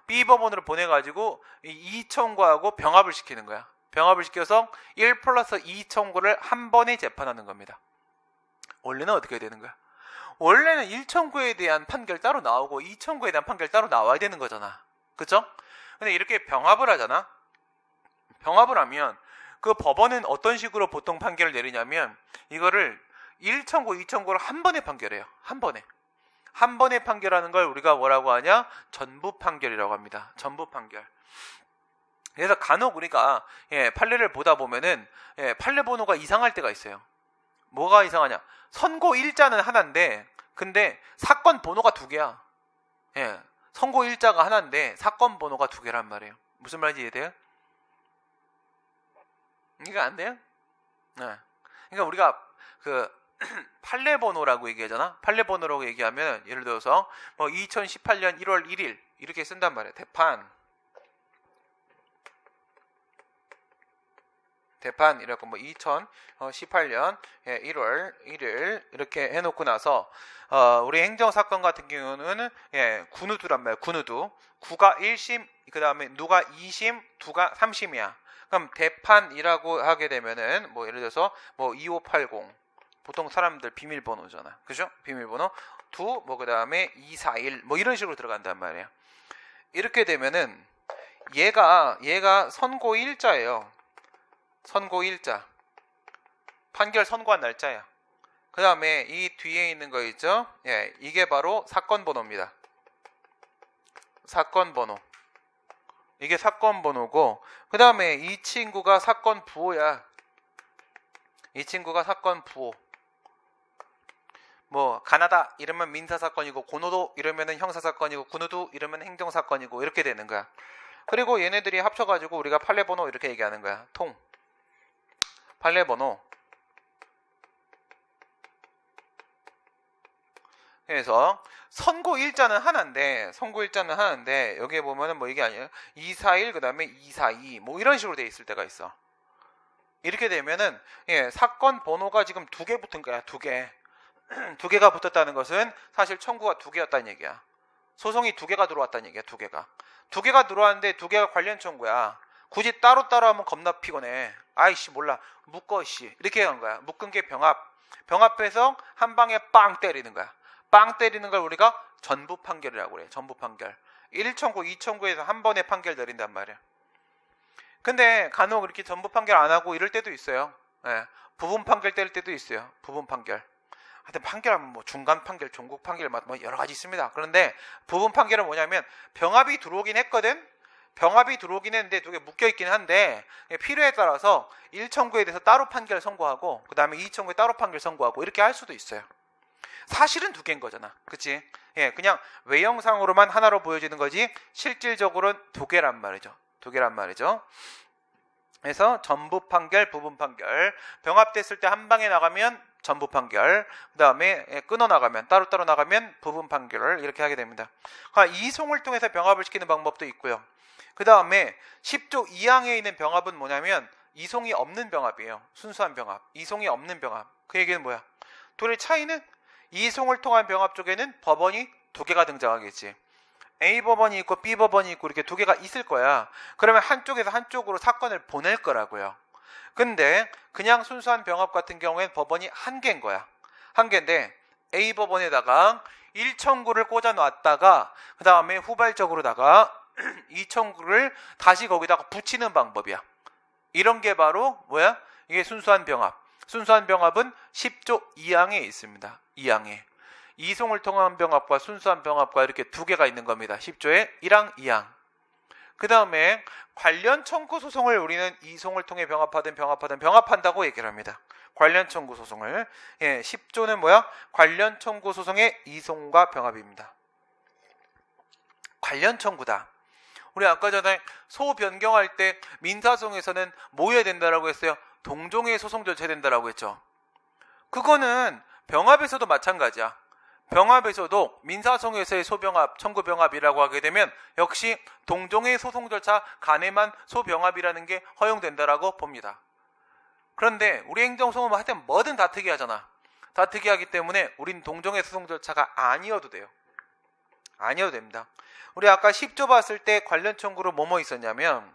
A: B법원으로 보내가지고 2청구하고 병합을 시키는 거야. 병합을 시켜서 1 플러스 2청구를 한 번에 재판하는 겁니다. 원래는 어떻게 되는 거야? 원래는 1청구에 대한 판결 따로 나오고 2청구에 대한 판결 따로 나와야 되는 거잖아. 그쵸? 근데 이렇게 병합을 하잖아. 병합을 하면 그 법원은 어떤 식으로 보통 판결을 내리냐면 이거를 1청구, 2청구를 한 번에 판결해요. 한 번에. 한 번에 판결하는 걸 우리가 뭐라고 하냐? 전부 판결이라고 합니다. 전부 판결. 그래서 간혹 우리가 판례를 보다 보면은 판례 번호가 이상할 때가 있어요. 뭐가 이상하냐? 선고 일자는 하나인데 근데 사건 번호가 두 개야. 선고 일자가 하나인데 사건 번호가 두 개란 말이에요. 무슨 말인지 이해돼요? 이거 안 돼요? 그러니까 우리가 그 판례 번호라고 얘기하잖아. 판례 번호라고 얘기하면 예를 들어서 뭐 2018년 1월 1일 이렇게 쓴단 말이에요. 대판 이라고 뭐 2018년 1월 1일 이렇게 해놓고 나서 우리 행정사건 같은 경우는 군우두란 말이에요. 군우두. 구가 1심 그 다음에 누가 2심 두가 3심이야. 그럼 대판이라고 하게 되면은 뭐 예를 들어서 뭐 2580 보통 사람들 비밀번호잖아. 그죠? 비밀번호 두 뭐 그 다음에 241 뭐 이런 식으로 들어간단 말이에요. 이렇게 되면은 얘가 선고 일자예요. 선고 일자. 판결 선고한 날짜야. 그 다음에 이 뒤에 있는 거 있죠? 이게 바로 사건 번호입니다. 사건 번호. 이게 사건 번호고, 그 다음에 이 친구가 사건 부호야. 이 친구가 사건 부호. 뭐 가나다 이러면 민사사건이고 고노도 이러면 형사사건이고 군우두 이러면 행정사건이고 이렇게 되는 거야. 그리고 얘네들이 합쳐가지고 우리가 판례번호 이렇게 얘기하는 거야. 판례번호. 그래서 선고 일자는 하나인데 여기에 보면은 뭐 이게 아니에요. 241 그 다음에 242 뭐 이런 식으로 돼 있을 때가 있어. 이렇게 되면은 사건 번호가 지금 두 개 붙은 거야. 두 개가 붙었다는 것은 사실 청구가 두 개였다는 얘기야. 소송이 두 개가 들어왔다는 얘기야. 두 개가 들어왔는데 두 개가 관련 청구야. 굳이 따로따로 하면 겁나 피곤해. 아이씨 몰라 묶어 씨 이렇게 한 거야. 묶은 게 병합해서 한 방에 빵 때리는 거야. 빵 때리는 걸 우리가 전부 판결이라고 그래. 전부 판결. 1청구 2청구에서 한 번에 판결 내린단 말이야. 근데 간혹 이렇게 전부 판결 안 하고 이럴 때도 있어요. 부분 판결 때릴 때도 있어요. 부분 판결. 하여튼 판결하면 뭐 중간 판결, 종국 판결 뭐 여러 가지 있습니다. 그런데 부분 판결은 뭐냐면 병합이 들어오긴 했거든. 병합이 들어오긴 했는데 두 개 묶여 있긴 한데 필요에 따라서 1청구에 대해서 따로 판결 선고하고 그 다음에 2청구에 따로 판결 선고하고 이렇게 할 수도 있어요. 사실은 두 개인 거잖아. 그치? 그냥 외형상으로만 하나로 보여지는 거지 실질적으로는 두 개란 말이죠. 그래서 전부 판결, 부분 판결. 병합됐을 때 한 방에 나가면 전부 판결, 그 다음에 끊어 나가면 따로따로 나가면 부분 판결을 이렇게 하게 됩니다. 이송을 통해서 병합을 시키는 방법도 있고요. 그 다음에 10조 2항에 있는 병합은 뭐냐면 이송이 없는 병합이에요. 순수한 병합. 이송이 없는 병합. 그 얘기는 뭐야? 둘의 차이는 이송을 통한 병합 쪽에는 법원이 두 개가 등장하겠지. A 법원이 있고 B 법원이 있고 이렇게 두 개가 있을 거야. 그러면 한쪽에서 한쪽으로 사건을 보낼 거라고요. 근데 그냥 순수한 병합 같은 경우에는 법원이 한 개인 거야. 한 개인데 A 법원에다가 1청구를 꽂아 놨다가 그 다음에 후발적으로다가 2청구를 다시 거기다가 붙이는 방법이야. 이런 게 바로 뭐야? 이게 순수한 병합. 순수한 병합은 10조 2항에 있습니다. 2항에. 이송을 통한 병합과 순수한 병합과 이렇게 두 개가 있는 겁니다. 10조의 1항, 2항. 그 다음에 관련 청구 소송을 우리는 이송을 통해 병합한다고 얘기를 합니다. 관련 청구 소송을. 10조는 뭐야? 관련 청구 소송의 이송과 병합입니다. 관련 청구다. 우리 아까 전에 소 변경할 때 민사소송에서는 뭐 해야 된다라고 했어요? 동종의 소송 절차해야 된다라고 했죠. 그거는 병합에서도 마찬가지야. 병합에서도 민사소송에서의 소병합, 청구병합이라고 하게 되면 역시 동종의 소송 절차 간에만 소병합이라는 게 허용된다라고 봅니다. 그런데 우리 행정소송은 하여튼 뭐든 다투기 하잖아. 다투기 하기 때문에 우린 동종의 소송 절차가 아니어도 돼요. 아니어도 됩니다. 우리 아까 10조 봤을 때 관련 청구로 뭐뭐 있었냐면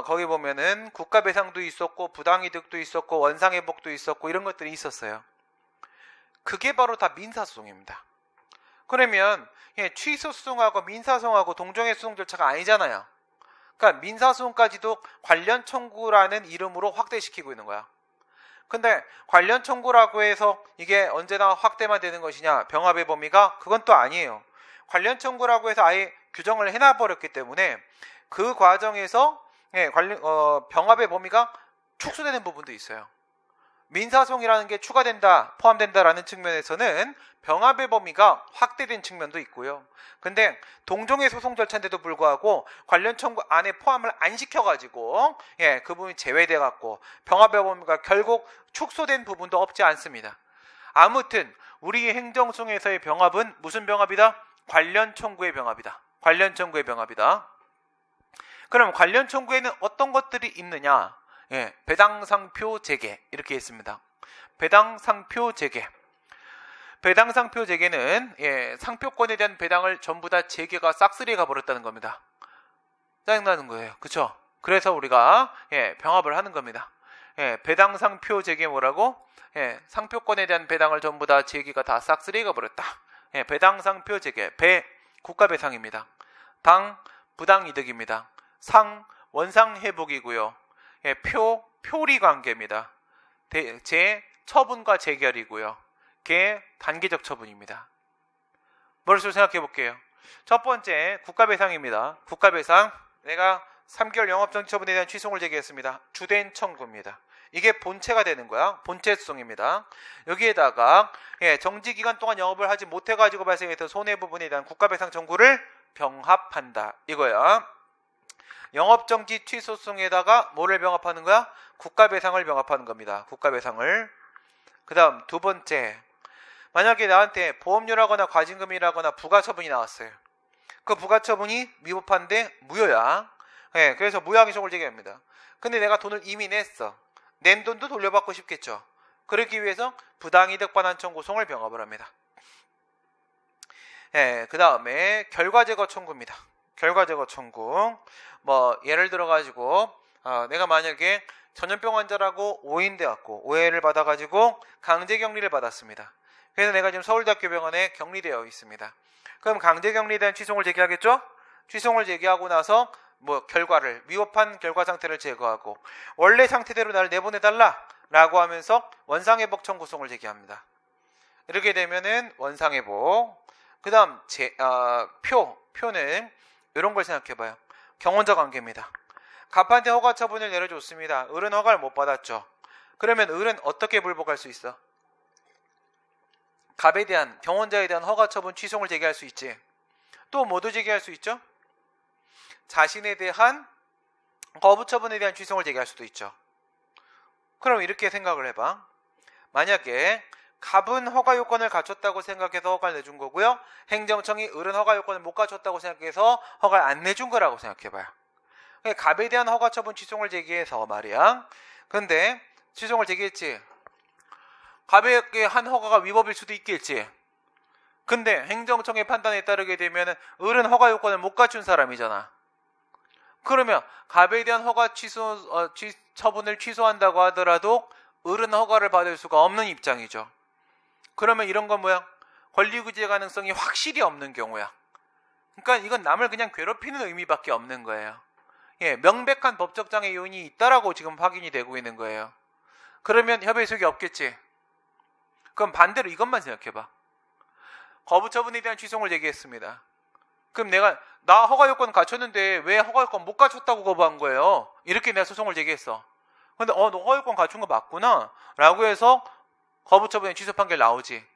A: 거기 보면은 국가배상도 있었고 부당이득도 있었고 원상회복도 있었고 이런 것들이 있었어요. 그게 바로 다 민사소송입니다. 그러면 취소소송하고 민사소송하고 동종의 소송 절차가 아니잖아요. 그러니까 민사소송까지도 관련 청구라는 이름으로 확대시키고 있는 거야. 근데 관련 청구라고 해서 이게 언제나 확대만 되는 것이냐, 병합의 범위가? 그건 또 아니에요. 관련 청구라고 해서 아예 규정을 해놔버렸기 때문에 그 과정에서 병합의 범위가 축소되는 부분도 있어요. 민사소송이라는 게 추가된다, 포함된다라는 측면에서는 병합의 범위가 확대된 측면도 있고요. 근데 동종의 소송 절차인데도 불구하고 관련 청구 안에 포함을 안 시켜가지고 그 부분이 제외돼갖고 병합의 범위가 결국 축소된 부분도 없지 않습니다. 아무튼 우리 행정소송에서의 병합은 무슨 병합이다? 관련 청구의 병합이다. 관련 청구의 병합이다. 그럼 관련 청구에는 어떤 것들이 있느냐? 배당상표 재개 이렇게 했습니다. 배당상표 재개. 배당상표 재개는 상표권에 대한 배당을 전부 다 재개가 싹쓸이에 가버렸다는 겁니다. 짜증나는 거예요. 그쵸? 그래서 우리가 병합을 하는 겁니다. 배당상표 재개 뭐라고? 상표권에 대한 배당을 전부 다 재개가 다 싹쓸이에 가버렸다. 배당상표 재개. 배 국가배상입니다. 당 부당이득입니다. 상 원상회복이고요. 표리관계입니다. 재 처분과 재결이고요. 개 단계적 처분입니다. 머릿속으로 생각해 볼게요. 첫 번째 국가배상입니다. 국가배상, 내가 3개월 영업정지 처분에 대한 취소를 제기했습니다. 주된 청구입니다. 이게 본체가 되는 거야. 본체 수송입니다. 여기에다가 정지기간 동안 영업을 하지 못해가지고 발생했던 손해 부분에 대한 국가배상 청구를 병합한다 이거야. 영업정지 취소송에다가 뭐를 병합하는 거야? 국가배상을 병합하는 겁니다. 국가배상을. 그 다음 두 번째, 만약에 나한테 보험료라거나 과징금이라거나 부가처분이 나왔어요. 그 부가처분이 위법한데 무효야. 그래서 무효항의소송을 제기합니다. 근데 내가 돈을 이미 냈어. 낸 돈도 돌려받고 싶겠죠. 그러기 위해서 부당이득 반환 청구송을 병합을 합니다. 그 다음에 결과제거 청구입니다. 결과제거 청구. 예를 들어 가지고 내가 만약에 전염병 환자라고 오인돼 갖고 오해를 받아 가지고 강제 격리를 받았습니다. 그래서 내가 지금 서울대학교 병원에 격리되어 있습니다. 그럼 강제 격리에 대한 취소를 제기하겠죠? 취소를 제기하고 나서 결과를 위법한 결과 상태를 제거하고 원래 상태대로 나를 내보내달라 라고 하면서 원상회복 청구송을 제기합니다. 이렇게 되면은 원상회복. 그 다음 표는 이런 걸 생각해봐요. 경원자 관계입니다. 갑한테 허가 처분을 내려줬습니다. 을은 허가를 못 받았죠. 그러면 을은 어떻게 불복할 수 있어? 갑에 대한, 경원자에 대한 허가 처분 취소를 제기할 수 있지. 또 뭐도 제기할 수 있죠? 자신에 대한 거부 처분에 대한 취소를 제기할 수도 있죠. 그럼 이렇게 생각을 해봐. 만약에 갑은 허가 요건을 갖췄다고 생각해서 허가를 내준 거고요. 행정청이 을은 허가 요건을 못 갖췄다고 생각해서 허가를 안 내준 거라고 생각해봐요. 갑에 대한 허가 처분 취소를 제기해서 말이야. 근데 취소를 제기했지. 갑에게 한 허가가 위법일 수도 있겠지. 근데 행정청의 판단에 따르게 되면 을은 허가 요건을 못 갖춘 사람이잖아. 그러면 갑에 대한 허가 처분을 취소한다고 하더라도 을은 허가를 받을 수가 없는 입장이죠. 그러면 이런 건 뭐야? 권리구제 가능성이 확실히 없는 경우야. 그러니까 이건 남을 그냥 괴롭히는 의미밖에 없는 거예요. 명백한 법적 장애 요인이 있다라고 지금 확인이 되고 있는 거예요. 그러면 협의 의석이 없겠지. 그럼 반대로 이것만 생각해봐. 거부 처분에 대한 취소를 제기했습니다. 그럼 나 허가 요건 갖췄는데 왜 허가 요건 못 갖췄다고 거부한 거예요? 이렇게 내가 소송을 제기했어. 근데 너 허가 요건 갖춘 거 맞구나 라고 해서 거부 처분의 취소 판결 나오지.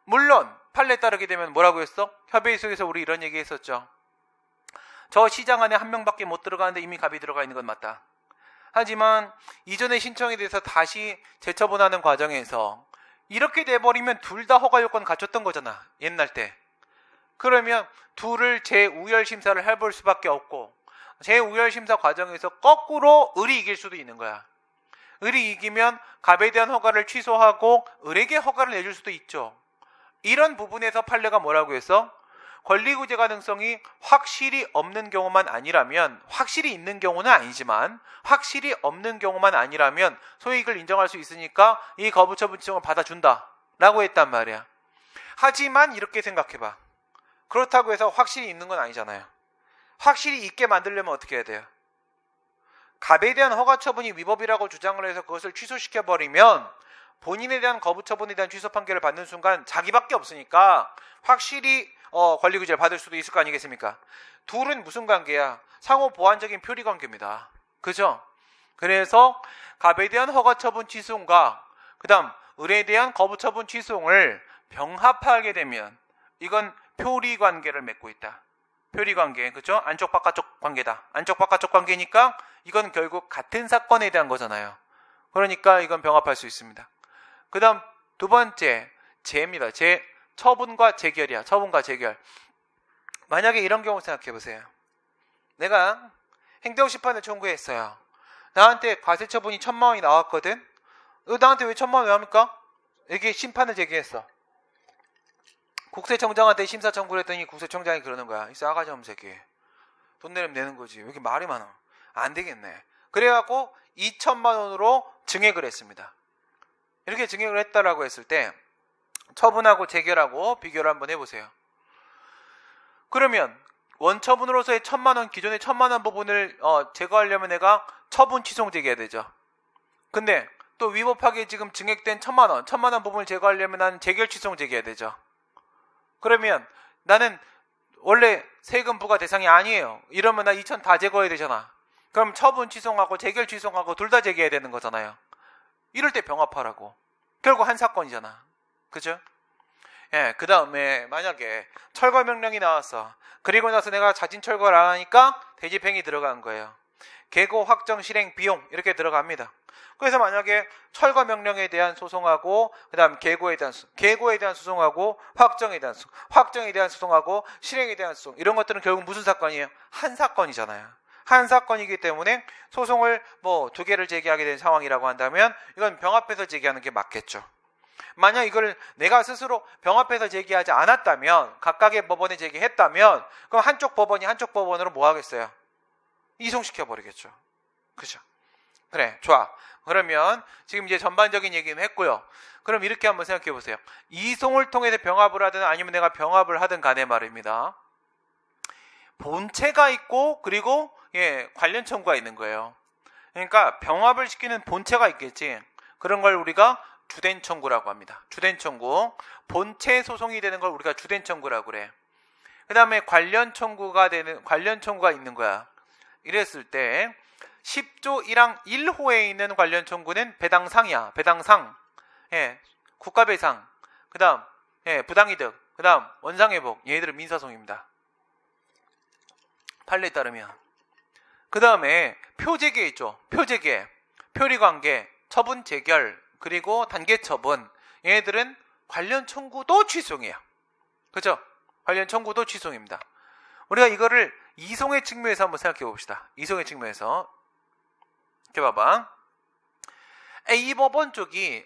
A: 물론 판례에 따르게 되면 뭐라고 했어? 협의 속에서 우리 이런 얘기 했었죠. 저 시장 안에 한 명밖에 못 들어가는데 이미 갑이 들어가 있는 건 맞다. 하지만 이전에 신청에 대해서 다시 재처분하는 과정에서 이렇게 돼버리면 둘 다 허가 요건 갖췄던 거잖아. 옛날 때. 그러면 둘을 재우열 심사를 해볼 수밖에 없고 재우열 심사 과정에서 거꾸로 을이 이길 수도 있는 거야. 을이 이기면 갑에 대한 허가를 취소하고 을에게 허가를 내줄 수도 있죠. 이런 부분에서 판례가 뭐라고 해서 권리구제 가능성이 확실히 없는 경우만 아니라면, 확실히 있는 경우는 아니지만 확실히 없는 경우만 아니라면 소이익을 인정할 수 있으니까 이 거부처분 지정을 받아준다 라고 했단 말이야. 하지만 이렇게 생각해봐. 그렇다고 해서 확실히 있는 건 아니잖아요. 확실히 있게 만들려면 어떻게 해야 돼요? 갑에 대한 허가 처분이 위법이라고 주장을 해서 그것을 취소시켜버리면 본인에 대한 거부처분에 대한 취소 판결을 받는 순간 자기밖에 없으니까 확실히 권리구제를 받을 수도 있을 거 아니겠습니까? 둘은 무슨 관계야? 상호 보완적인 표리 관계입니다. 그죠? 그래서 갑에 대한 허가 처분 취소과 그 다음 을에 대한 거부처분 취소를 병합하게 되면 이건 표리 관계를 맺고 있다. 표리 관계, 그죠? 안쪽 바깥쪽 관계다. 안쪽 바깥쪽 관계니까 이건 결국 같은 사건에 대한 거잖아요. 그러니까 이건 병합할 수 있습니다. 그 다음 두 번째 재입니다. 재, 처분과 재결이야. 처분과 재결. 만약에 이런 경우 생각해 보세요. 내가 행정심판을 청구했어요. 나한테 과세처분이 1,000만 원이 나왔거든. 나한테 왜 1,000만 원 왜 합니까? 이게 심판을 제기했어. 국세청장한테 심사 청구를 했더니 국세청장이 그러는 거야. 이 싸가지 없는 새끼. 돈 내려면 내는 거지. 왜 이렇게 말이 많아? 안 되겠네. 그래갖고 2,000만 원으로 증액을 했습니다. 이렇게 증액을 했다라고 했을 때 처분하고 재결하고 비교를 한번 해보세요. 그러면 원처분으로서의 1,000만 원, 기존의 1,000만 원 부분을 제거하려면 내가 처분 취소 제기해야 되죠. 근데 또 위법하게 지금 증액된 1,000만 원 부분을 제거하려면 나는 재결 취소 제기해야 되죠. 그러면 나는 원래 세금 부과 대상이 아니에요. 이러면 나 2,000 다 제거해야 되잖아. 그럼 처분 취소하고 재결 취소하고 둘 다 제기해야 되는 거잖아요. 이럴 때 병합하라고. 결국 한 사건이잖아. 그죠? 예, 그 다음에 만약에 철거 명령이 나왔어. 그리고 나서 내가 자진 철거를 안 하니까 대집행이 들어간 거예요. 계고 확정 실행 비용 이렇게 들어갑니다. 그래서 만약에 철거 명령에 대한 소송하고 그 다음 계고에 대한 소송하고 확정에 대한 소송하고 실행에 대한 소송 이런 것들은 결국 무슨 사건이에요? 한 사건이잖아요. 한 사건이기 때문에 소송을 두 개를 제기하게 된 상황이라고 한다면 이건 병합해서 제기하는 게 맞겠죠. 만약 이걸 내가 스스로 병합해서 제기하지 않았다면 각각의 법원에 제기했다면 그럼 한쪽 법원이 한쪽 법원으로 뭐 하겠어요? 이송시켜 버리겠죠. 그죠? 그래, 좋아. 그러면 지금 이제 전반적인 얘기는 했고요. 그럼 이렇게 한번 생각해 보세요. 이송을 통해서 병합을 하든 아니면 내가 병합을 하든 간에 말입니다. 본체가 있고 그리고 관련 청구가 있는 거예요. 그러니까 병합을 시키는 본체가 있겠지. 그런 걸 우리가 주된 청구라고 합니다. 주된 청구. 본체 소송이 되는 걸 우리가 주된 청구라고 그래. 그 다음에 관련 청구가 있는 거야. 이랬을 때 10조 1항 1호에 있는 관련 청구는 배당상이야. 배당상. 국가배상. 그 다음 부당이득. 그 다음 원상회복. 얘들은 민사소송입니다. 판례에 따르면. 그 다음에 표재계 있죠. 표재계. 표리관계. 처분 재결. 그리고 단계 처분. 얘네들은 관련 청구도 취소해요. 그죠? 관련 청구도 취소입니다. 우리가 이거를 이송의 측면에서 한번 생각해 봅시다. 이송의 측면에서. 이렇게 봐봐. A법원 쪽이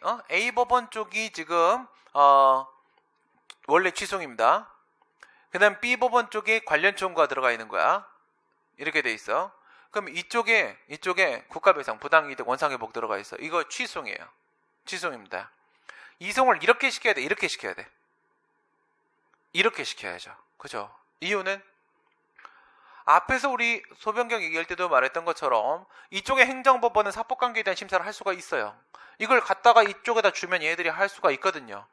A: 지금 원래 취소입니다. 그 다음 B법원 쪽에 관련 청구가 들어가 있는 거야. 이렇게 돼 있어. 그럼 이쪽에 국가배상, 부당이득, 원상회복 들어가 있어. 이거 취소예요. 취소입니다. 이송을 이렇게 시켜야 돼. 이렇게 시켜야 돼. 이렇게 시켜야죠. 그죠? 이유는 앞에서 우리 소변경 얘기할 때도 말했던 것처럼 이쪽에 행정법원은 사법관계에 대한 심사를 할 수가 있어요. 이걸 갖다가 이쪽에다 주면 얘들이 할 수가 있거든요.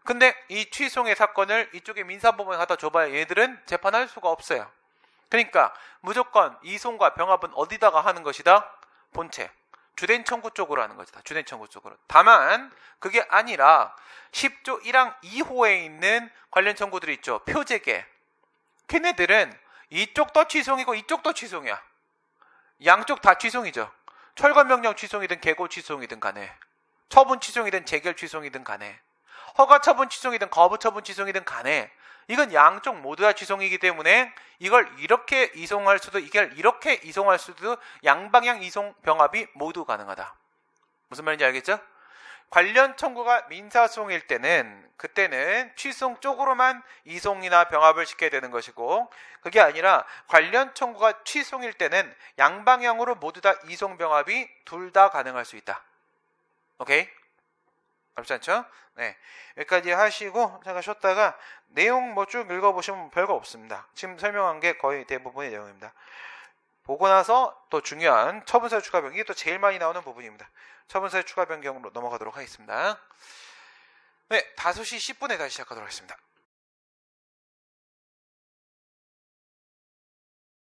A: 근데 이 취송의 사건을 이쪽에 민사법원에 갖다 줘봐야 얘들은 재판할 수가 없어요. 그러니까 무조건 이송과 병합은 어디다가 하는 것이다? 본체. 주된 청구 쪽으로 하는 것이다. 주된 청구 쪽으로. 다만 그게 아니라 10조 1항 2호에 있는 관련 청구들이 있죠. 표재계. 걔네들은 이쪽도 취송이고 이쪽도 취송이야. 양쪽 다 취송이죠. 철거명령 취송이든 개고 취송이든 간에, 처분 취송이든 재결 취송이든 간에, 허가 처분 취송이든 거부 처분 취송이든 간에 이건 양쪽 모두 다 취송이기 때문에 이걸 이렇게 이송할 수도 이걸 이렇게 이송할 수도 양방향 이송 병합이 모두 가능하다. 무슨 말인지 알겠죠? 관련 청구가 민사소송일 때는 그때는 취송 쪽으로만 이송이나 병합을 시켜야 되는 것이고, 그게 아니라 관련 청구가 취송일 때는 양방향으로 모두 다 이송 병합이 둘 다 가능할 수 있다. 오케이? 어렵지 않죠? 네, 여기까지 하시고 잠깐 쉬었다가 내용 뭐 쭉 읽어보시면 별거 없습니다. 지금 설명한 게 거의 대부분의 내용입니다. 보고 나서 또 중요한 처분사유 추가 변경, 이게 또 제일 많이 나오는 부분입니다. 처분사유 추가 변경으로 넘어가도록 하겠습니다. 네, 5시 10분에 다시 시작하도록 하겠습니다.